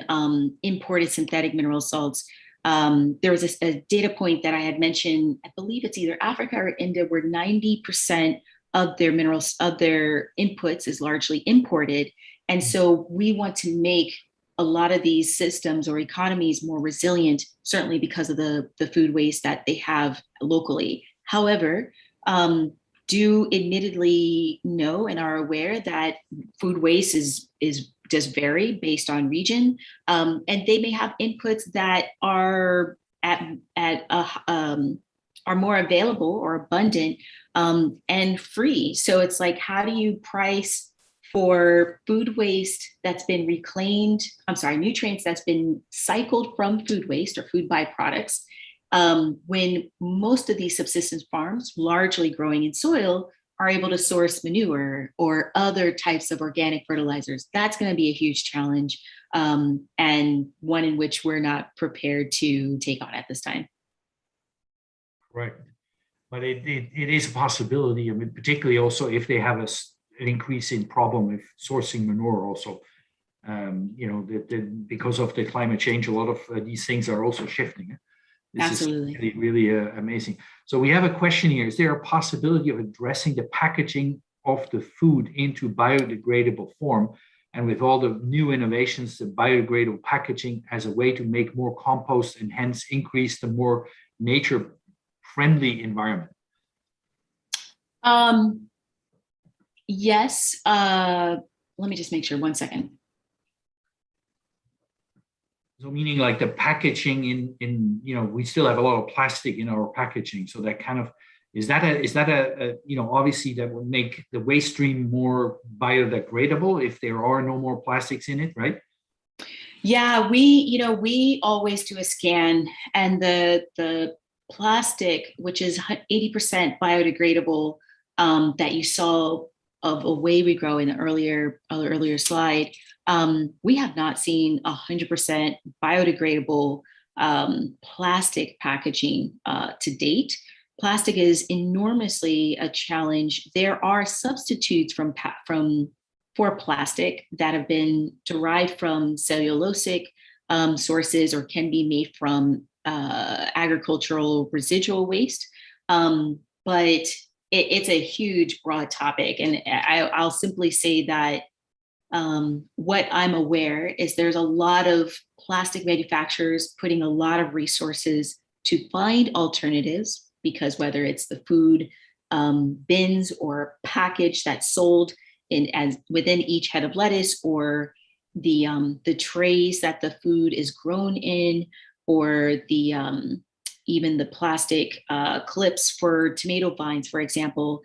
imported synthetic mineral salts. There was a data point that I had mentioned, I believe it's either Africa or India, where 90% of their inputs is largely imported. And so we want to make a lot of these systems or economies more resilient, certainly because of the food waste that they have locally. However, do admittedly know and are aware that food waste does vary based on region, and they may have inputs that are are more available or abundant and free. So it's like, how do you price for food waste that's been nutrients that's been cycled from food waste or food byproducts, when most of these subsistence farms, largely growing in soil, are able to source manure or other types of organic fertilizers? That's going to be a huge challenge, and one in which we're not prepared to take on at this time. Right. But it is a possibility. I mean, particularly also if they have an increasing problem with sourcing manure also. Because of the climate change, a lot of these things are also shifting. This Absolutely. is really amazing. So we have a question here. Is there a possibility of addressing the packaging of the food into biodegradable form? And with all the new innovations, the biodegradable packaging as a way to make more compost and hence increase the more nature-friendly environment? Yes. Let me just make sure. 1 second. So meaning like the packaging in we still have a lot of plastic in our packaging. So that kind of, is that a obviously that would make the waste stream more biodegradable if there are no more plastics in it, right? Yeah, we always do a scan, and the plastic, which is 80% biodegradable, that you saw of a way we grow in the earlier slide, we have not seen 100% biodegradable plastic packaging to date. Plastic is enormously a challenge. There are substitutes for plastic that have been derived from cellulosic sources, or can be made from agricultural residual waste. But it's a huge, broad topic. And I'll simply say that what I'm aware is there's a lot of plastic manufacturers putting a lot of resources to find alternatives, because whether it's the food bins or package that's sold as within each head of lettuce, or the trays that the food is grown in, or even the plastic clips for tomato vines, for example,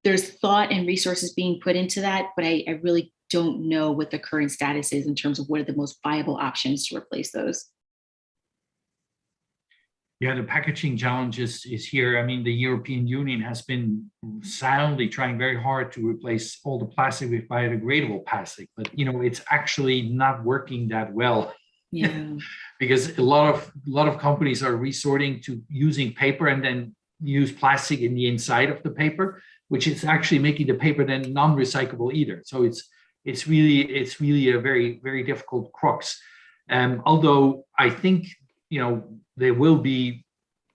there's thought and resources being put into that, but I really don't know what the current status is in terms of what are the most viable options to replace those. Yeah, the packaging challenge is here. I mean, the European Union has been soundly trying very hard to replace all the plastic with biodegradable plastic, but it's actually not working that well. Yeah. Because a lot of companies are resorting to using paper and then use plastic in the inside of the paper, which is actually making the paper then non-recyclable either. So it's really a very, very difficult crux. Although I think there will be,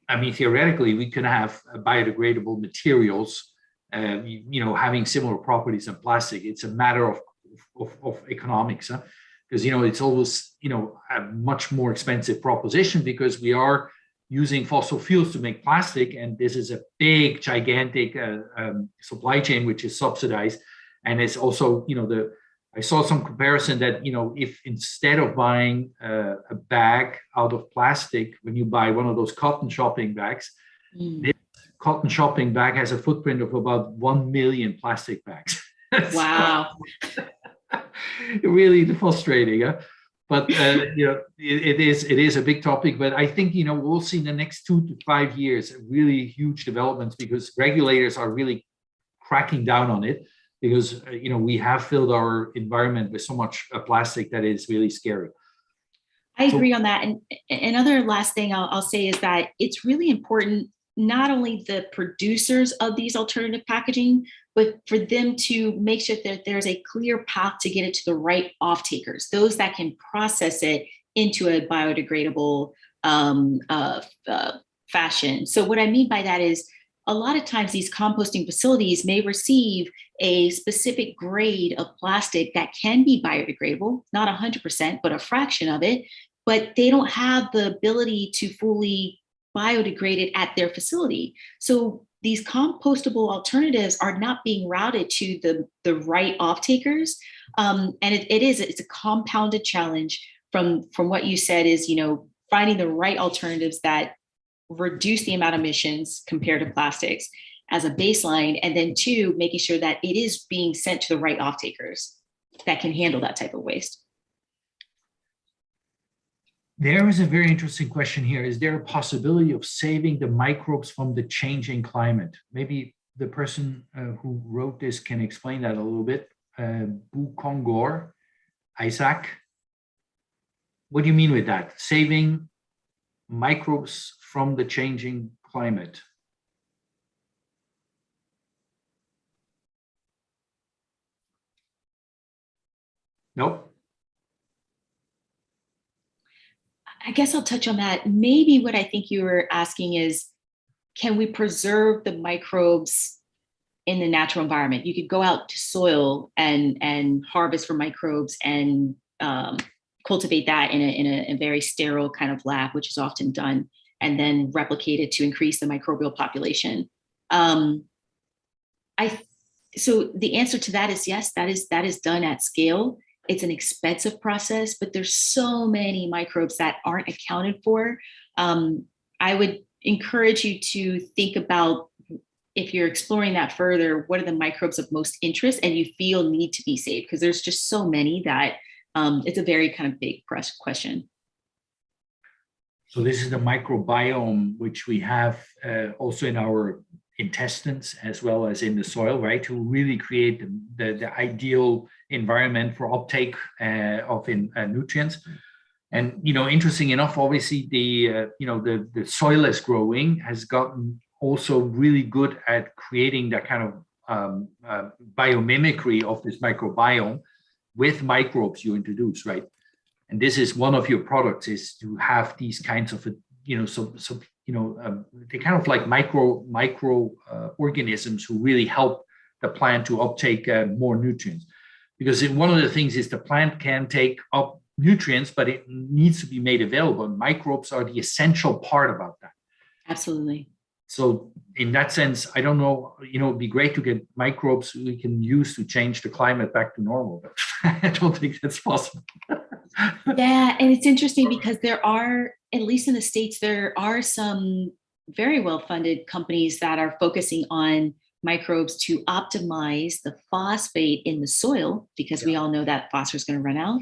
I mean, theoretically, we can have biodegradable materials, having similar properties than plastic. It's a matter of economics, because it's always a much more expensive proposition, because we are using fossil fuels to make plastic, and this is a big, gigantic supply chain which is subsidized, and it's also I saw some comparison that if instead of buying a bag out of plastic, when you buy one of those cotton shopping bags, this cotton shopping bag has a footprint of about 1 million plastic bags. Wow. Really frustrating, huh? But it is a big topic. But I think we'll see in the next 2 to 5 years really huge developments, because regulators are really cracking down on it, because we have filled our environment with so much plastic that is really scary. I agree on that. And another last thing I'll say is that it's really important, not only the producers of these alternative packaging, but for them to make sure that there's a clear path to get it to the right off-takers, those that can process it into a biodegradable fashion. So what I mean by that is, a lot of times these composting facilities may receive a specific grade of plastic that can be biodegradable, not 100%, but a fraction of it, but they don't have the ability to fully biodegrade it at their facility. So these compostable alternatives are not being routed to the right off-takers. And it's a compounded challenge from what you said is, finding the right alternatives that reduce the amount of emissions compared to plastics as a baseline, and then 2, making sure that it is being sent to the right off-takers that can handle that type of waste. There is a very interesting question here. Is there a possibility of saving the microbes from the changing climate? Maybe the person who wrote this can explain that a little bit. Bukongor, Isaac, what do you mean with that? Saving microbes from the changing climate? Nope. I guess I'll touch on that. Maybe what I think you were asking is, can we preserve the microbes in the natural environment? You could go out to soil and harvest for microbes and cultivate that in a very sterile kind of lab, which is often done, and then replicate it to increase the microbial population. So the answer to that is yes, that is done at scale. It's an expensive process, but there's so many microbes that aren't accounted for. I would encourage you to think about, if you're exploring that further, what are the microbes of most interest and you feel need to be saved? Because there's just so many that it's a very kind of big question. So this is the microbiome, which we have also in our intestines as well as in the soil, right? To really create the ideal environment for uptake of nutrients. And, interesting enough, obviously the soil as growing has gotten also really good at creating that kind of biomimicry of this microbiome with microbes you introduce, right? And this is one of your products, is to have these kinds of, they're kind of like micro organisms who really help the plant to uptake more nutrients. Because one of the things is the plant can take up nutrients, but it needs to be made available. And microbes are the essential part about that. Absolutely. So in that sense, I don't know, it'd be great to get microbes we can use to change the climate back to normal, but I don't think that's possible. Yeah, and it's interesting because there are, at least in the States, there are some very well-funded companies that are focusing on microbes to optimize the phosphate in the soil, because we all know that phosphorus is going to run out.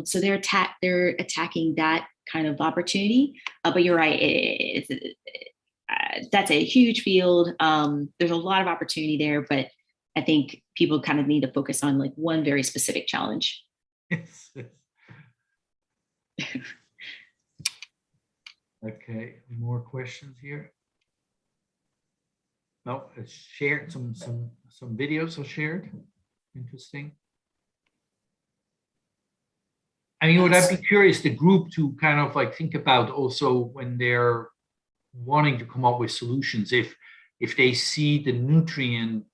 So they're attacking that kind of opportunity. But you're right, that's a huge field. There's a lot of opportunity there, but I think people kind of need to focus on like one very specific challenge. Okay, more questions here? No, it's shared, some videos are shared. Interesting. I mean, would I be curious, the group, to kind of like think about also when they're wanting to come up with solutions, if they see the nutrient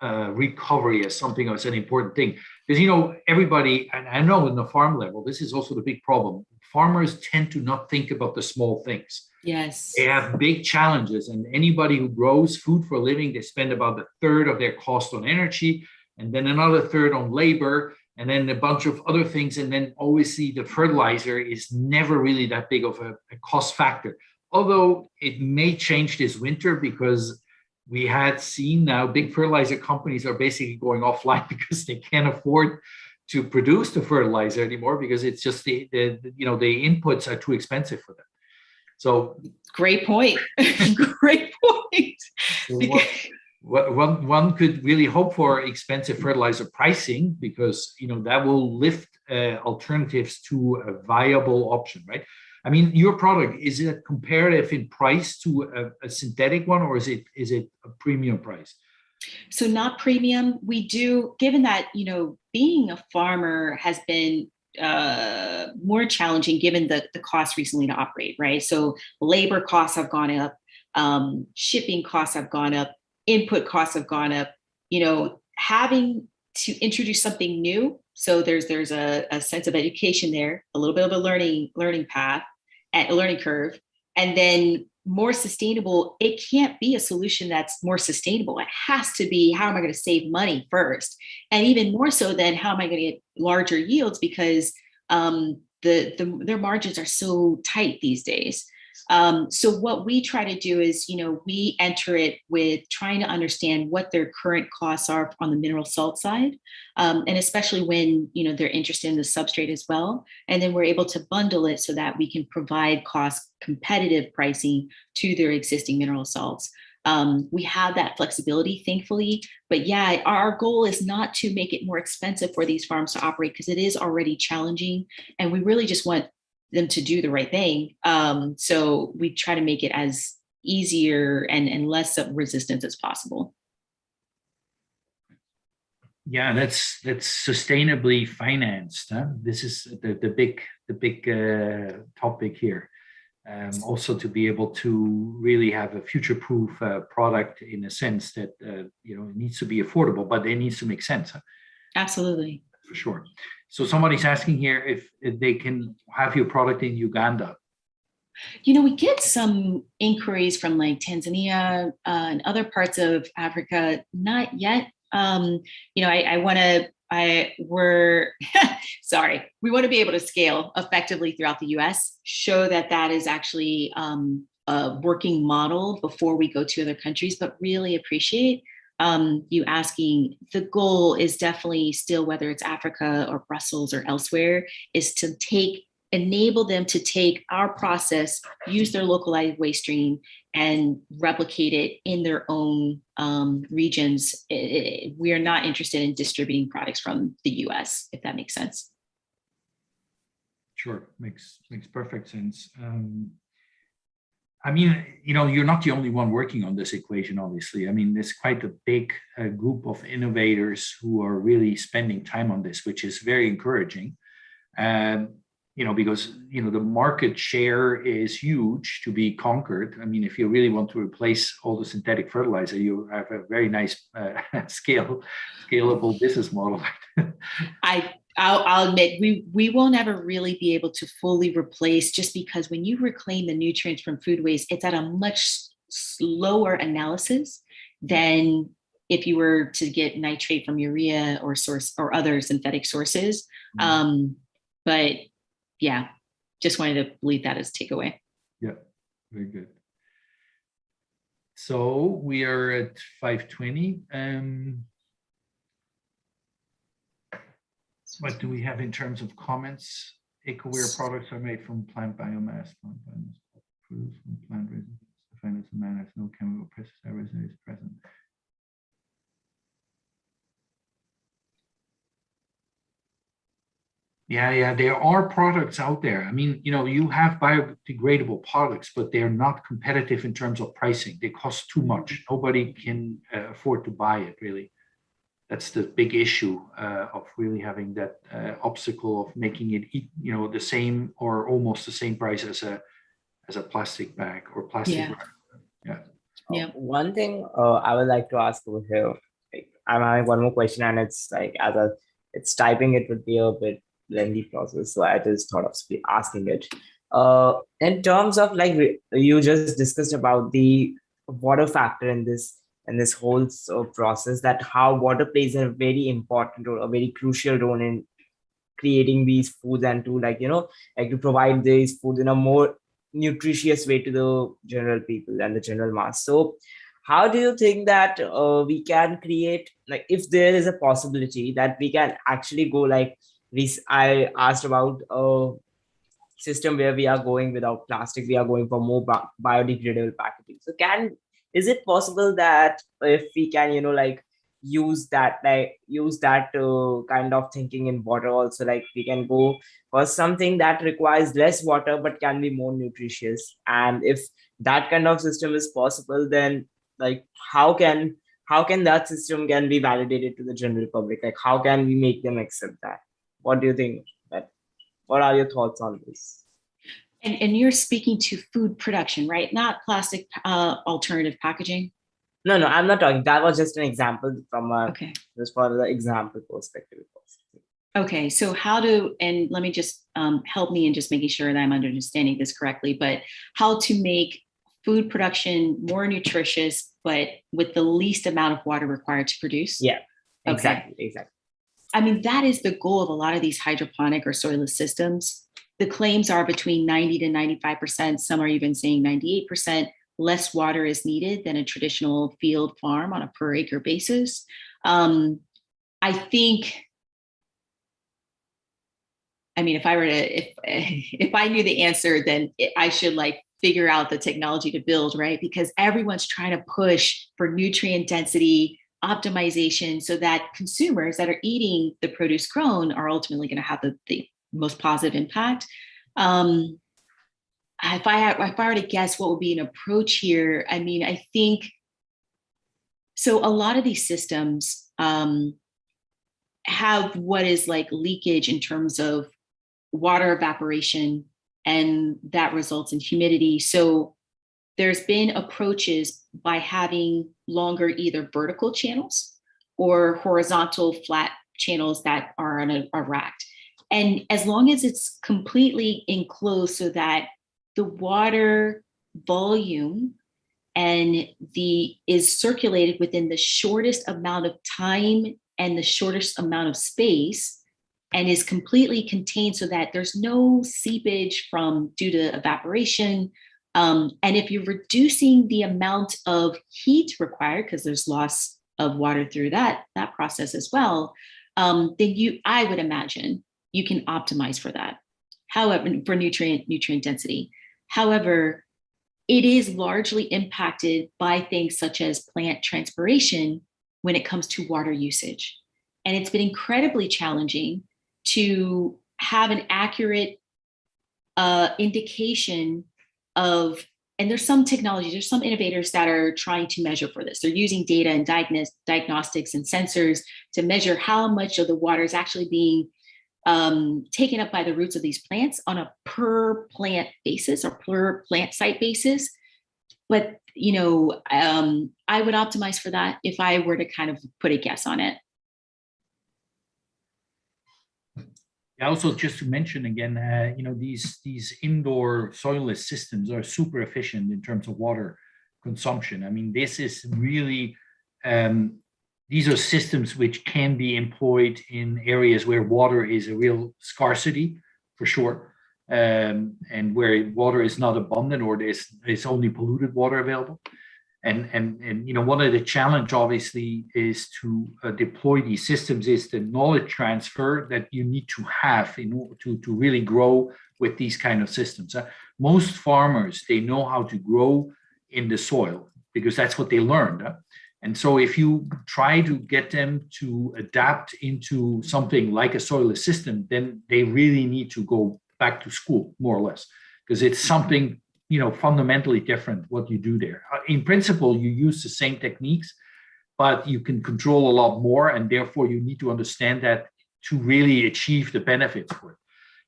recovery as something as an important thing. Because, everybody, and I know in the farm level, this is also the big problem. Farmers tend to not think about the small things. Yes. They have big challenges, and anybody who grows food for a living, they spend about a third of their cost on energy, and then another third on labor, and then a bunch of other things. And then obviously the fertilizer is never really that big of a cost factor. Although it may change this winter, because we had seen now big fertilizer companies are basically going offline because they can't afford to produce the fertilizer anymore, because it's just the inputs are too expensive for them. So great point. Great point. So one could really hope for expensive fertilizer pricing, because that will lift alternatives to a viable option, right? I mean, your product, is it comparative in price to a synthetic one, or is it a premium price? So not premium. We do, given that, being a farmer has been more challenging given the cost recently to operate, right? So labor costs have gone up, shipping costs have gone up, input costs have gone up, having to introduce something new. So there's a sense of education there, a little bit of a learning path, a learning curve, and then more sustainable. It can't be a solution that's more sustainable. It has to be, how am I going to save money first? And even more so than how am I going to get larger yields, because their margins are so tight these days. So what we try to do is, we enter it with trying to understand what their current costs are on the mineral salt side. And especially when, they're interested in the substrate as well. And then we're able to bundle it so that we can provide cost competitive pricing to their existing mineral salts. We have that flexibility, thankfully, but yeah, our goal is not to make it more expensive for these farms to operate, because it is already challenging, and we really just want them to do the right thing. So we try to make it as easier and less resistance as possible. Yeah, that's sustainably financed. Huh? This is the big topic here. Also to be able to really have a future-proof product, in a sense that it needs to be affordable, but it needs to make sense. Huh? Absolutely. For sure. So somebody's asking here if they can have your product in Uganda. We get some inquiries from like Tanzania and other parts of Africa. Not yet. We're sorry. We want to be able to scale effectively throughout the U.S. Show that is actually a working model before we go to other countries. But really appreciate you asking. The goal is definitely still, whether it's Africa or Brussels or elsewhere, is to enable them to take our process, use their localized waste stream, and replicate it in their own regions. We are not interested in distributing products from the US, if that makes sense. Sure, makes perfect sense. I mean, you're not the only one working on this equation, obviously. I mean, there's quite a big group of innovators who are really spending time on this, which is very encouraging. Because, the market share is huge to be conquered. I mean, if you really want to replace all the synthetic fertilizer, you have a very nice scalable business model. I'll admit, we won't ever really be able to fully replace, just because when you reclaim the nutrients from food waste, it's at a much slower analysis than if you were to get nitrate from urea or other synthetic sources. But yeah, just wanted to leave that as takeaway. Yeah, very good. So we are at 5:20. What do we have in terms of comments? Eco-aware products are made from plant biomass, produced from plant residues. Defined as a manner, has no chemical pesticide residue is present. Yeah, there are products out there. I mean, you have biodegradable products, but they're not competitive in terms of pricing. They cost too much. Nobody can afford to buy it, really. That's the big issue of really having that obstacle of making it, the same or almost the same price as a plastic bag or plastic bag. Yeah. One thing I would like to ask over here, I'm having one more question, and it's like it's typing it would be a bit lengthy process, so I just thought of asking it. In terms of you just discussed about the water factor in this whole process, that how water plays a very important or a very crucial role in creating these foods and to to provide these foods in a more nutritious way to the general people and the general mass. So how do you think that we can create, if there is a possibility that we can actually go I asked about a system where we are going without plastic, we are going for more biodegradable packaging. So is it possible that if we can, use that kind of thinking in water also, we can go for something that requires less water but can be more nutritious? And if that kind of system is possible, then how can that system can be validated to the general public? How can we make them accept that? What do you think? What are your thoughts on this? And you're speaking to food production, right? Not plastic alternative packaging. No, I'm not talking. That was just an example from just for the example perspective. Okay, so and let me just help me in just making sure that I'm understanding this correctly, but how to make food production more nutritious, but with the least amount of water required to produce? Yeah, exactly. I mean, that is the goal of a lot of these hydroponic or soilless systems. The claims are between 90 to 95%. Some are even saying 98%. Less water is needed than a traditional field farm on a per acre basis. I think, if I knew the answer, then I should figure out the technology to build, right? Because everyone's trying to push for nutrient density optimization so that consumers that are eating the produce grown are ultimately going to have the most positive impact. If I were to guess what would be an approach here, I think, so a lot of these systems have what is leakage in terms of water evaporation, and that results in humidity. So there's been approaches by having longer either vertical channels or horizontal flat channels that are racked. And as long as it's completely enclosed so that the water volume and is circulated within the shortest amount of time and the shortest amount of space, and is completely contained so that there's no seepage due to evaporation. And if you're reducing the amount of heat required, because there's loss of water through that process as well, then I would imagine you can optimize for that. However, for nutrient density. However, it is largely impacted by things such as plant transpiration when it comes to water usage. And it's been incredibly challenging to have an accurate indication of, and there's some technology, there's some innovators that are trying to measure for this. They're using data and diagnostics and sensors to measure how much of the water is actually being taken up by the roots of these plants on a per plant basis or per plant site basis. But, I would optimize for that if I were to kind of put a guess on it. Also, just to mention again, these indoor soilless systems are super efficient in terms of water consumption. I mean, this is really, these are systems which can be employed in areas where water is a real scarcity, for sure, and where water is not abundant or there's only polluted water available. And one of the challenge obviously is to deploy these systems is the knowledge transfer that you need to have in order to really grow with these kind of systems. Most farmers, they know how to grow in the soil because that's what they learned. And so if you try to get them to adapt into something like a soilless system, then they really need to go back to school, more or less, because it's something fundamentally different what you do there. In principle, you use the same techniques, but you can control a lot more, and therefore you need to understand that to really achieve the benefits for it.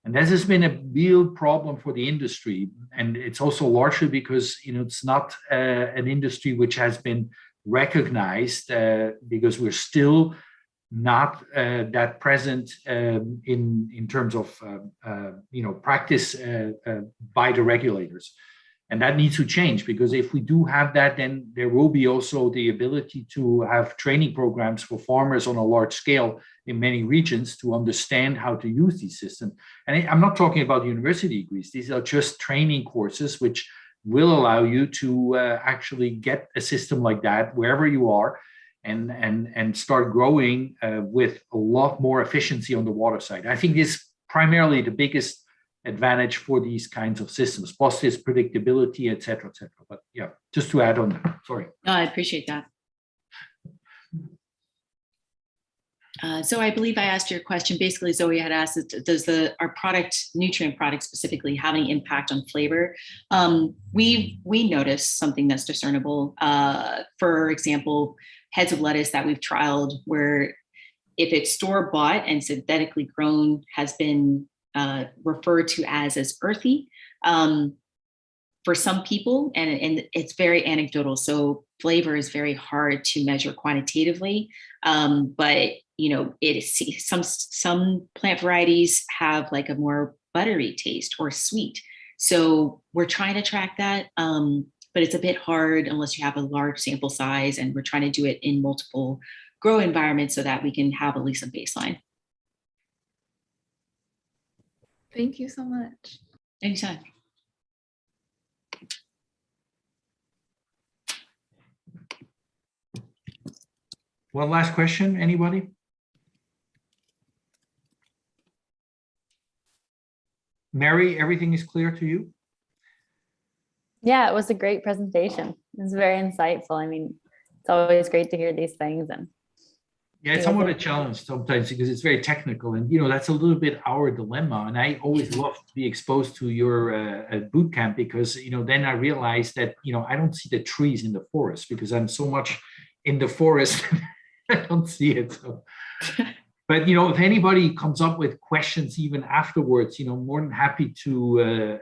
And this has been a real problem for the industry, and it's also largely because it's not an industry which has been recognized because we're still not that present in terms of practice by the regulators. And that needs to change, because if we do have that, then there will be also the ability to have training programs for farmers on a large scale in many regions to understand how to use these systems. And I'm not talking about university degrees. These are just training courses which will allow you to actually get a system like that wherever you are, and start growing with a lot more efficiency on the water side. I think this is primarily the biggest advantage for these kinds of systems, plus this predictability, et cetera, et cetera. But yeah, just to add on, sorry. No, I appreciate that. So I believe I asked your question. Basically, Zoe had asked, does our nutrient product specifically have any impact on flavor? We noticed something that's discernible. For example, heads of lettuce that we've trialed, where if it's store-bought and synthetically grown, has been referred to as earthy for some people, and it's very anecdotal. So flavor is very hard to measure quantitatively, but it is some plant varieties have like a more buttery taste or sweet. So we're trying to track that, but it's a bit hard unless you have a large sample size, and we're trying to do it in multiple grow environments so that we can have at least a baseline. Thank you so much. Anytime. One last question, anybody? Mary, everything is clear to you? Yeah, it was a great presentation. It was very insightful. I mean, it's always great to hear these things. And yeah, it's somewhat a challenge sometimes because it's very technical, and that's a little bit our dilemma. And I always love to be exposed to your boot camp, because then I realize that I don't see the trees in the forest because I'm so much in the forest. I don't see it. So. But if anybody comes up with questions even afterwards, more than happy to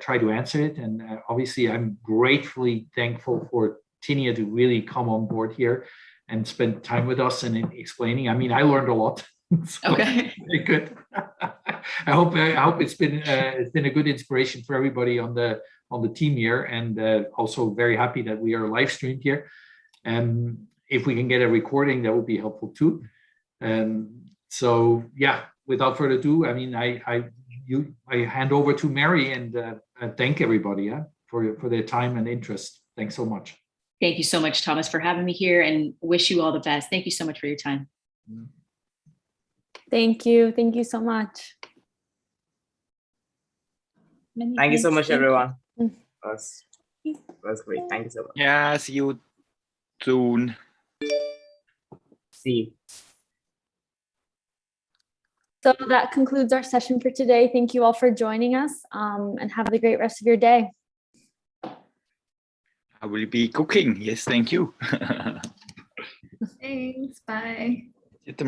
try to answer it. And obviously, I'm gratefully thankful for Tinia to really come on board here and spend time with us and explaining. I mean, I learned a lot. So Okay. very good. I hope it's been a good inspiration for everybody on the team here, and also very happy that we are live streamed here. If we can get a recording, that would be helpful too. So yeah, without further ado, I mean, I hand over to Mary and thank everybody for their time and interest. Thanks so much. Thank you so much, Thomas, for having me here, and wish you all the best. Thank you so much for your time. Thank you. Thank you so much. Thank you so much, everyone. Mm. Was great. Thank you so much. Yeah, see you soon. See you. So that concludes our session for today. Thank you all for joining us, and have a great rest of your day. I will be cooking. Yes, thank you. Thanks. Bye. See you tomorrow.